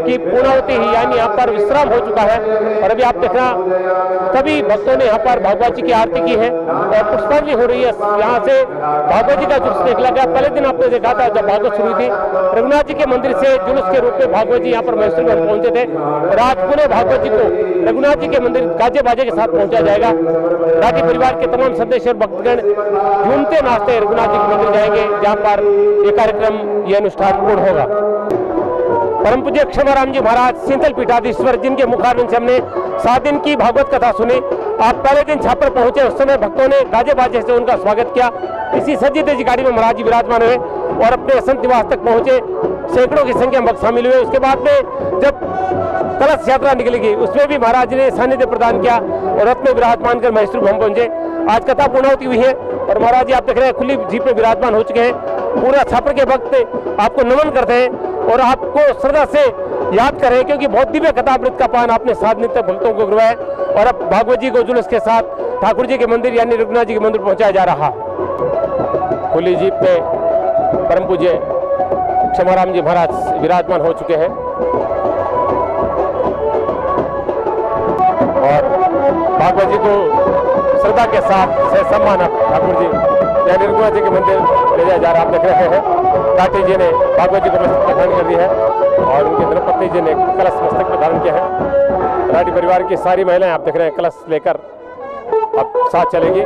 की पूर्णावती ही यानी यहाँ पर विश्राम हो चुका है। और अभी आप देखना सभी भक्तों ने यहाँ पर भागवत जी की आरती की है और पुष्पांजलि हो रही है। यहाँ से भागवत जी का जुलूस निकला गया। पहले दिन आपने देखा था जब भागवत शुरू थी, रघुनाथ जी के मंदिर से जुलूस के रूप में भागवत जी यहाँ पर महेश्वरी भवन पहुंचे थे और आज पुनः भागवत जी को रघुनाथ जी के मंदिर गाजे बाजे के साथ पहुंचा जाएगा। राठी परिवार के तमाम सदस्य और भक्तगण झूमते नाचते रघुनाथ जी के मंदिर जाएंगे, जहाँ पर ये कार्यक्रम ये अनुष्ठान पूर्ण होगा। परम पूज्य क्षमाराम जी महाराज सिंथल पीठाधीश्वर, जिनके मुखारविंद से हमने 7 दिन की भागवत कथा सुनी। आप पहले दिन छापर पहुंचे, उस समय भक्तों ने गाजे बाजे से उनका स्वागत किया। इसी सजी तेजी गाड़ी में महाराज जी विराजमान हुए और अपने संत निवास तक पहुंचे। सैकड़ों की संख्या में भक्त शामिल हुए। उसके बाद में जब कलश यात्रा निकलेगी उसमें भी महाराज ने सानिध्य प्रदान किया और रथ में विराजमान कर महेश्वरी भवन पहुंचे। आज कथा पूर्णावती हुई है और महाराज जी आप देख रहे हैं खुली जीप में विराजमान हो चुके हैं। पूरा छापर के भक्त आपको नमन करते हैं और आपको श्रद्धा से याद करें, क्योंकि बहुत दिव्य कथा अमृत का पान आपने 7 दिन तक भक्तों को करवाया। और अब भागवत जी को जुलूस के साथ ठाकुर जी के मंदिर यानी रघुनाथ जी के मंदिर पहुंचाया जा रहा है। खुली जीप में परम पूज्य क्षमाराम जी महाराज विराजमान हो चुके हैं और भागवत जी को श्रद्धा के साथ से सम्मान ठाकुर जी यानी रघुनाथ जी के मंदिर ले जाया जा रहा। आप देख रहे हैं राठी जी ने भागवत जी को मस्तक पर धारण कर दिया है और उनके धर्मपत्नी जी ने कलश मस्तक पर धारण किया है। राठी परिवार की सारी महिलाएं आप देख रहे हैं कलश लेकर अब साथ चलेगी।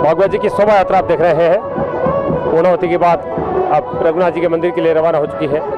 भागवत जी की शोभा यात्रा आप देख रहे हैं पूर्णावती के बाद अब रघुनाथ जी के मंदिर के लिए रवाना हो चुकी है।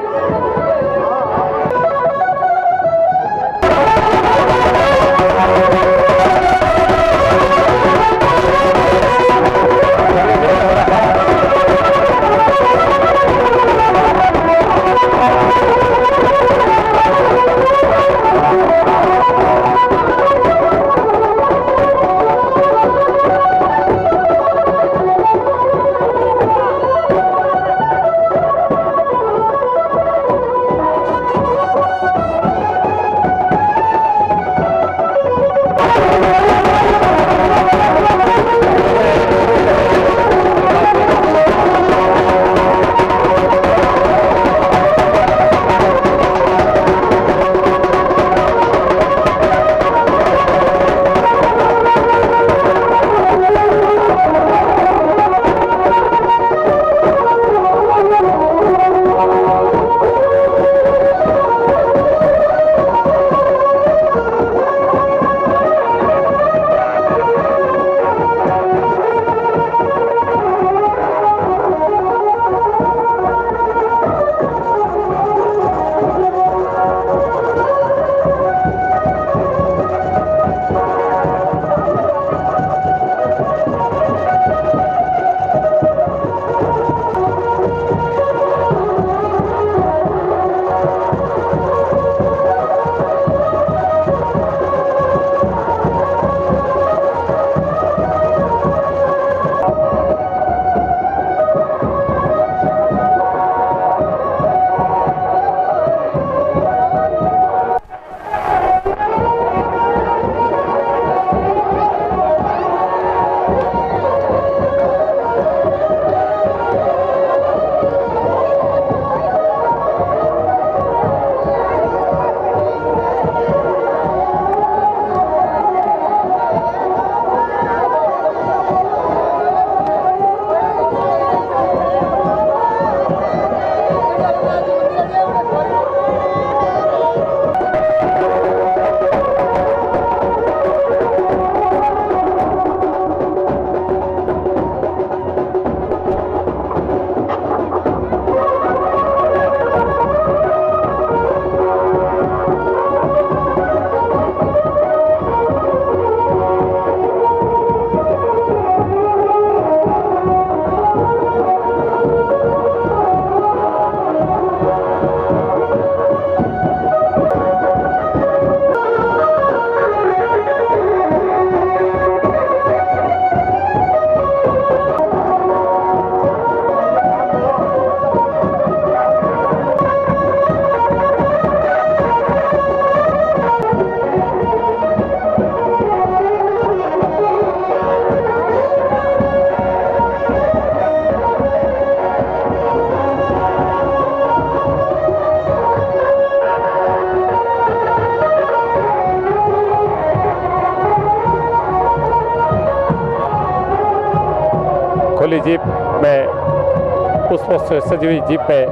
खुली जीप में पुष्पों से सजी हुई जीप में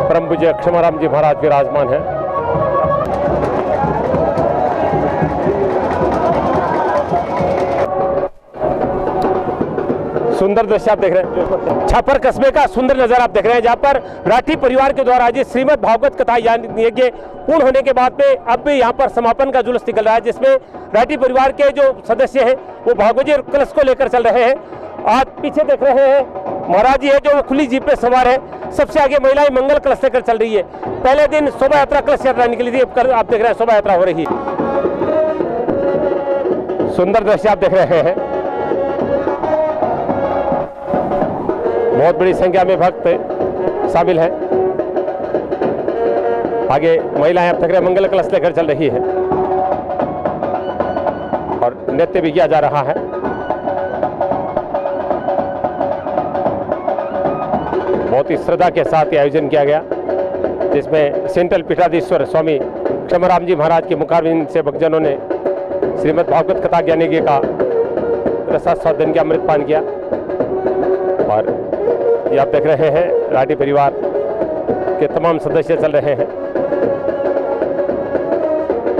परम पूज्य क्षमाराम जी महाराज विराजमान हैं। सुंदर दृश्य आप देख रहे हैं, छापर कस्बे का सुंदर नज़ारा आप देख रहे हैं, जहाँ पर राठी परिवार के द्वारा आज श्रीमद् भागवत कथा यज्ञ पूर्ण होने के बाद में अब भी यहाँ पर समापन का जुलूस निकल रहा है, जिसमें राठी परिवार के जो सदस्य हैं वो भागवत जी कलश को लेकर चल रहे हैं। आप पीछे देख रहे हैं महाराज जी है जो खुली जीप पे सवार है, सबसे आगे महिलाएं मंगल कलश लेकर चल रही है। पहले दिन शोभा यात्रा कलश यात्रा निकली थी, आप देख रहे हैं शोभा यात्रा हो रही है। सुंदर दृश्य आप देख रहे हैं, बहुत बड़ी संख्या में भक्त शामिल हैं। आगे महिलाएं आप देख रहे हैं मंगल कलश लेकर चल रही है और नृत्य भी किया जा रहा है। बहुत ही श्रद्धा के साथ ये आयोजन किया गया, जिसमें सेंट्रल पीठाधीश्वर स्वामी क्षमाराम जी महाराज के मुखारविंद से भक्तजनों ने श्रीमद् भागवत कथा ज्ञानयज्ञ का रसास्वादन के अमृत पान किया। और ये आप देख रहे हैं राठी परिवार के तमाम सदस्य चल रहे हैं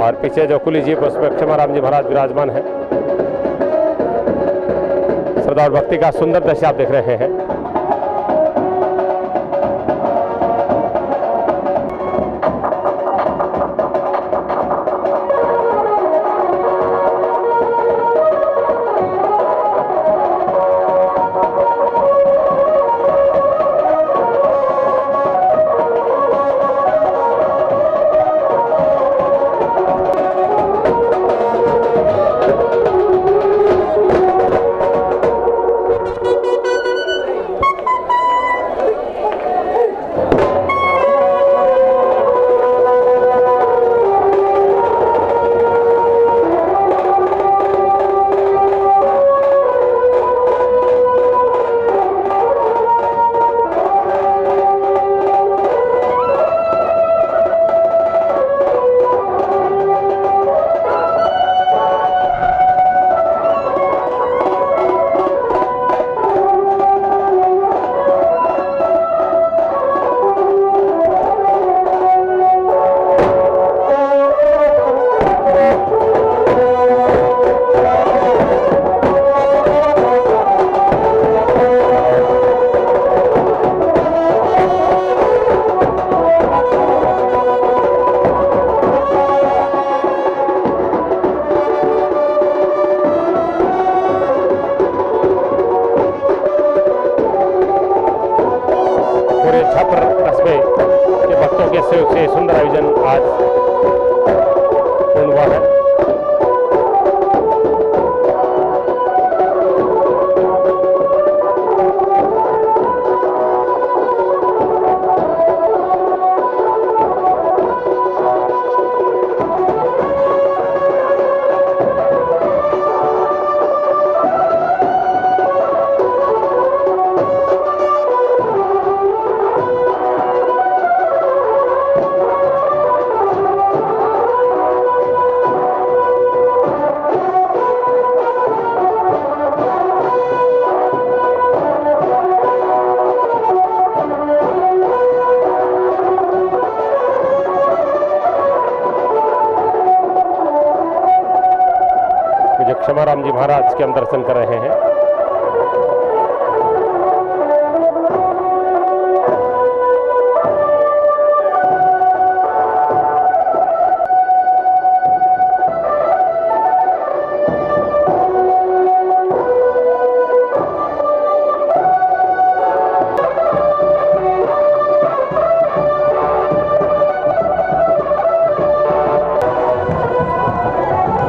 और पीछे जो खुली जीप उसमें क्षमाराम जी महाराज विराजमान है। श्रद्धा और भक्ति का सुंदर दृश्य आप देख रहे हैं। छापर कस्बे के भक्तों के सहयोग से सुंदर आयोजन आज पूर्ण हुआ है। क्षमाराम जी महाराज के हम दर्शन कर रहे हैं।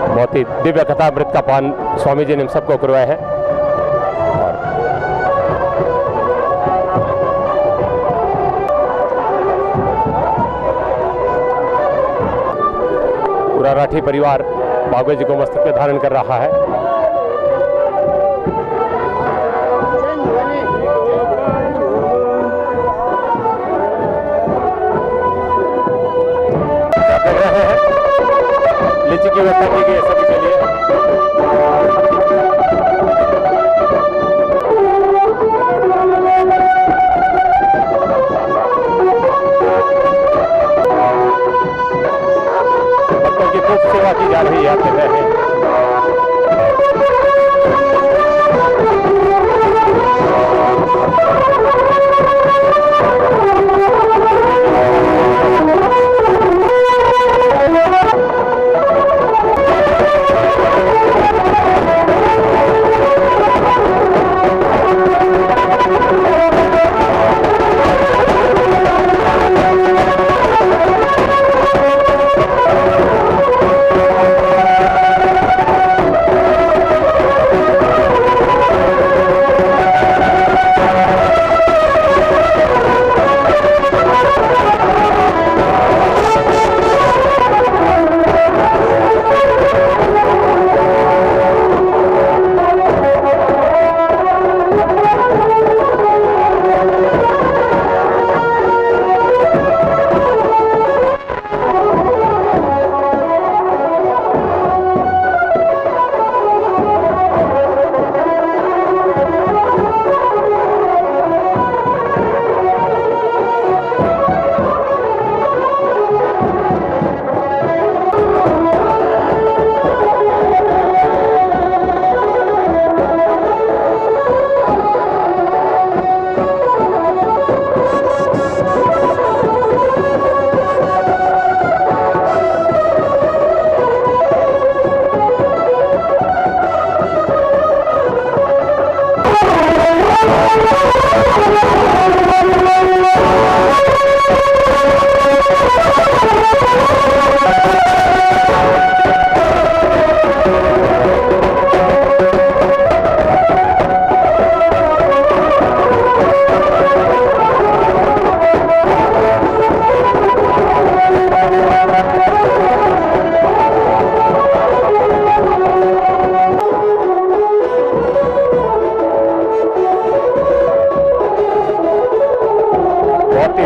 बहुत ही दिव्य कथा अमृत का पान स्वामी जी ने हम सबको करवाया है। पूरा राठी परिवार भागवत जी को मस्तक पे धारण कर रहा है। लीची की व्यवस्था की गई है सभी के लिए। जा रही है, आप देख रहे हैं।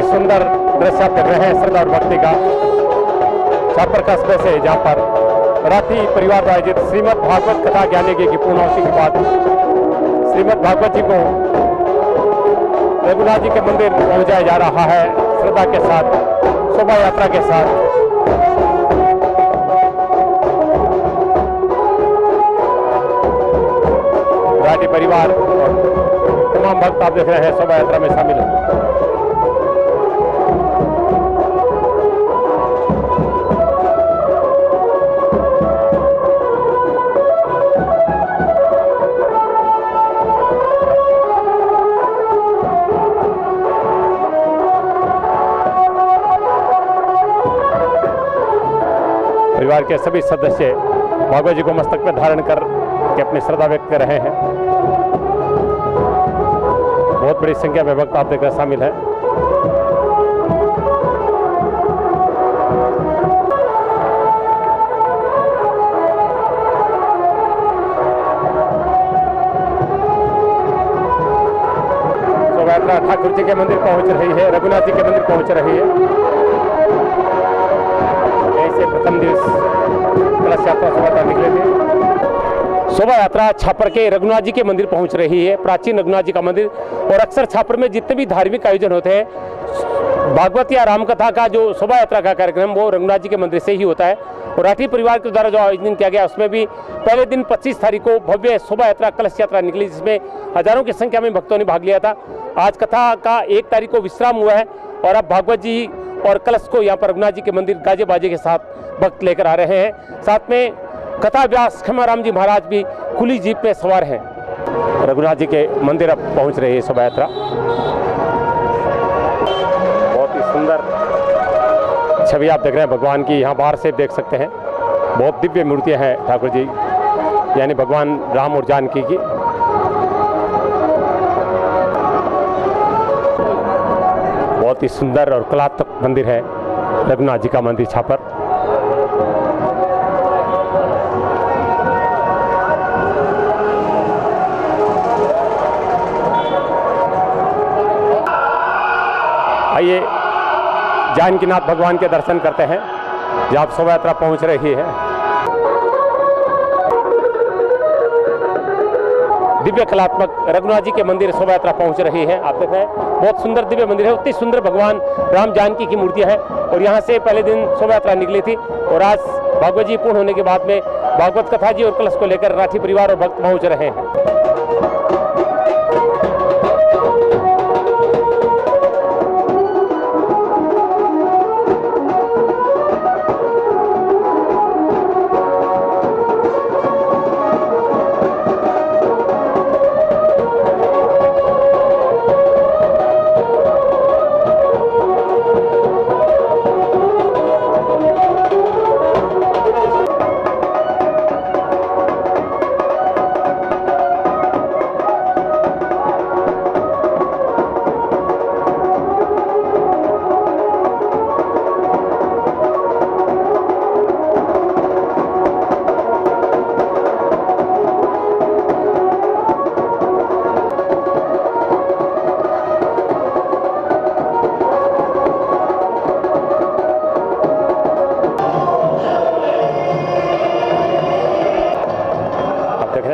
सुंदर दृश्य आप देख रहे हैं श्रद्धा और भक्ति का छापर कस्बे से, जहाँ पर राठी परिवार द्वारा आयोजित श्रीमद् भागवत कथा ज्ञान यज्ञ की पूर्णाहुति के बाद श्रीमद् भागवत जी को रघुनाथ जी के मंदिर पहुंचाया जा रहा है श्रद्धा के साथ, शोभा यात्रा के साथ। राठी परिवार और तमाम भक्त आप देख रहे हैं शोभा यात्रा में शामिल हैं। परिवार के सभी सदस्य भागवत जी को मस्तक में धारण कर के अपनी श्रद्धा व्यक्त कर रहे हैं। बहुत बड़ी संख्या में भक्त आप देखकर शामिल हैं। शोभा यात्रा ठाकुर जी के मंदिर पहुंच रही है, रघुनाथ जी के मंदिर पहुंच रही है। प्रथम दिवस कलश यात्रा शोभा यात्रा निकले थे। शोभा यात्रा छापर के रघुनाथ जी के मंदिर पहुंच रही है, प्राचीन रघुनाथ जी का मंदिर। और अक्सर छापर में जितने भी धार्मिक आयोजन होते हैं, भागवत या रामकथा का जो शोभा यात्रा का कार्यक्रम वो रघुनाथ जी के मंदिर से ही होता है। और राठी परिवार के द्वारा जो आयोजन किया गया उसमें भी पहले दिन 25 तारीख को भव्य शोभा यात्रा कलश यात्रा निकली, जिसमें हजारों की संख्या में भक्तों ने भाग लिया था। आज कथा का 1 तारीख को विश्राम हुआ है और अब भागवत जी और कलश को यहाँ पर रघुनाथ जी के मंदिर गाजे बाजे के साथ भक्त लेकर आ रहे हैं। साथ में कथा व्यास खमाराम जी महाराज भी खुली जीप में सवार हैं। रघुनाथ जी के मंदिर अब पहुँच रही है शोभा यात्रा। बहुत ही सुंदर छवि आप देख रहे हैं भगवान की, यहाँ बाहर से देख सकते हैं। बहुत दिव्य मूर्तियाँ हैं ठाकुर जी, यानी भगवान राम और जानकी की। बहुत ही सुंदर और कलात्मक मंदिर है रघुनाथ जी का मंदिर छापर। आइए जानकीनाथ भगवान के दर्शन करते हैं जहाँ शोभा यात्रा पहुँच रही है। दिव्य कलात्मक रघुनाथ जी के मंदिर शोभा यात्रा पहुंच रही है। आप देख रहे हैं बहुत सुंदर दिव्य मंदिर है, उतनी सुंदर भगवान राम जानकी की मूर्तियां हैं। और यहां से पहले दिन शोभा यात्रा निकली थी और आज भागवत जी पूर्ण होने के बाद में भागवत कथा जी और कलश को लेकर राठी परिवार और भक्त पहुंच रहे हैं।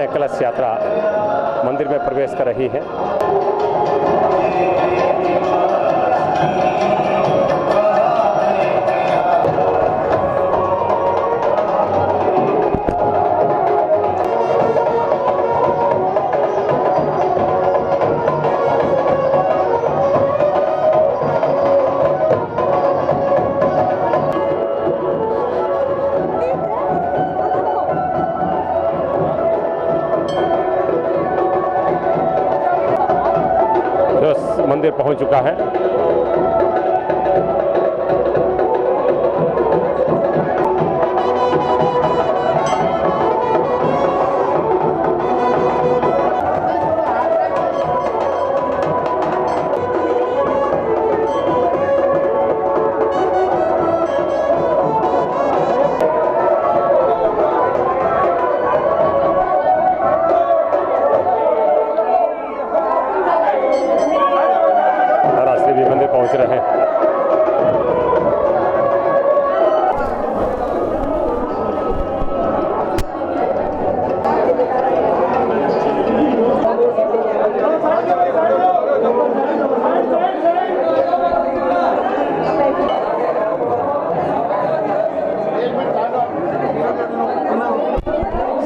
कलश यात्रा मंदिर में प्रवेश कर रही है। मंदिर पहुंच चुका है। मंदिर पहुंच रहे हैं।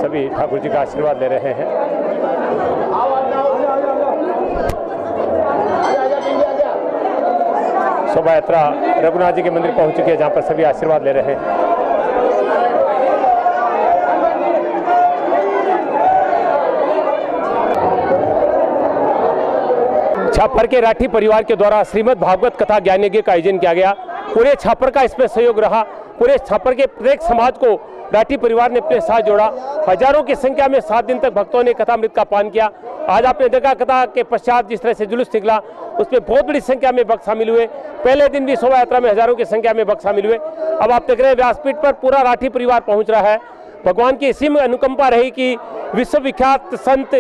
सभी ठाकुर जी का आशीर्वाद ले रहे हैं। शोभा यात्रा रघुनाथ जी के मंदिर पहुंच चुकी है, जहां पर सभी आशीर्वाद ले रहे हैं। छापर के राठी परिवार के द्वारा श्रीमद् भागवत कथा ज्ञान यज्ञ का आयोजन किया गया। पूरे छापर का इसमें सहयोग रहा। पूरे छापर के प्रत्येक समाज को राठी परिवार ने अपने साथ जोड़ा। हजारों की संख्या में 7 दिन तक भक्तों ने कथामृत का पान किया। आज आपने देखा कथा के पश्चात जिस तरह से जुलूस निकला, उसमें बहुत बड़ी संख्या में भक्त शामिल हुए। पहले दिन भी शोभा यात्रा में हजारों की संख्या में भक्त शामिल हुए। अब आप देख रहे हैं व्यासपीठ पर पूरा राठी परिवार पहुंच रहा है। भगवान की इसी में अनुकंपा रही कि विश्वविख्यात संत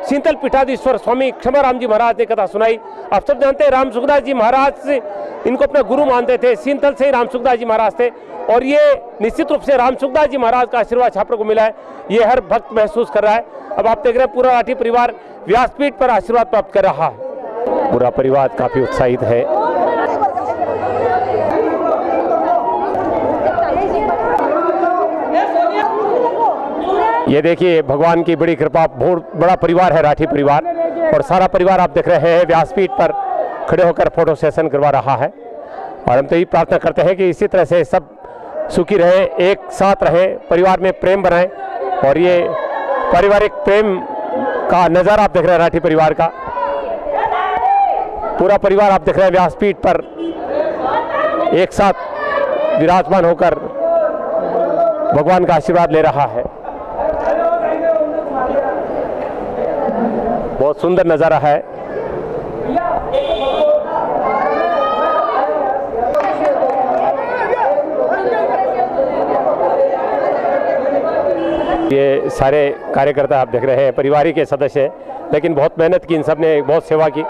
शीतल पीठाधीश्वर स्वामी क्षमाराम जी महाराज ने कथा सुनाई। आप सब जानते हैं राम सुखदास जी महाराज से इनको अपना गुरु मानते थे। शीतल से ही राम सुखदास जी महाराज थे और ये निश्चित रूप से राम सुखदास जी महाराज का आशीर्वाद छापर को मिला है, ये हर भक्त महसूस कर रहा है। अब आप देख रहे हैं पूरा राठी परिवार व्यासपीठ पर आशीर्वाद प्राप्त कर रहा है। पूरा परिवार काफी उत्साहित है। ये देखिए भगवान की बड़ी कृपा, बहुत बड़ा परिवार है राठी परिवार, और सारा परिवार आप देख रहे हैं व्यासपीठ पर खड़े होकर फोटो सेशन करवा रहा है। और हम तो ये प्रार्थना करते हैं कि इसी तरह से सब सुखी रहे, एक साथ रहे, परिवार में प्रेम बनाए। और ये पारिवारिक प्रेम का नज़ारा आप देख रहे हैं राठी परिवार का। पूरा परिवार आप देख रहे हैं व्यासपीठ पर एक साथ विराजमान होकर भगवान का आशीर्वाद ले रहा है। बहुत सुंदर नज़ारा है। ये सारे कार्यकर्ता आप देख रहे हैं परिवार के सदस्य हैं, लेकिन बहुत मेहनत की, इन सब ने बहुत सेवा की।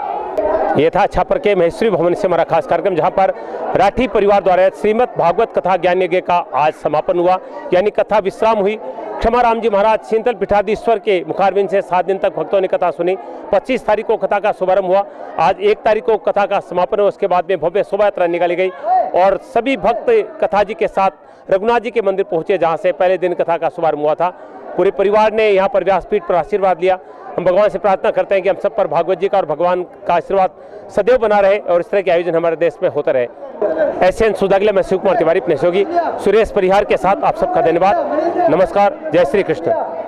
ये था छापर के महेश्वरी भवन से हमारा खास कार्यक्रम, जहां पर राठी परिवार द्वारा श्रीमद् भागवत कथा ज्ञान यज्ञ का आज समापन हुआ, यानी कथा विश्राम हुई। क्षमाराम जी महाराज शीतल पीठाधीश्वर के मुखारविंद से 7 दिन तक भक्तों ने कथा सुनी। 25 तारीख को कथा का शुभारंभ हुआ। आज 1 तारीख को कथा का समापन हुआ। उसके बाद में भव्य शोभा यात्रा निकाली गई और सभी भक्त कथा जी के साथ रघुनाथ जी के मंदिर पहुंचे, जहां से पहले दिन कथा का शुभारंभ हुआ था। पूरे परिवार ने यहाँ पर व्यासपीठ पर आशीर्वाद लिया। हम भगवान से प्रार्थना करते हैं कि हम सब पर भागवत जी का और भगवान का आशीर्वाद सदैव बना रहे और इस तरह के आयोजन हमारे देश में होता रहे। एसएन सुधा के लिए मैं शिव कुमार तिवारी अपने सहयोगी सुरेश परिहार के साथ आप सबका धन्यवाद। नमस्कार, जय श्री कृष्ण।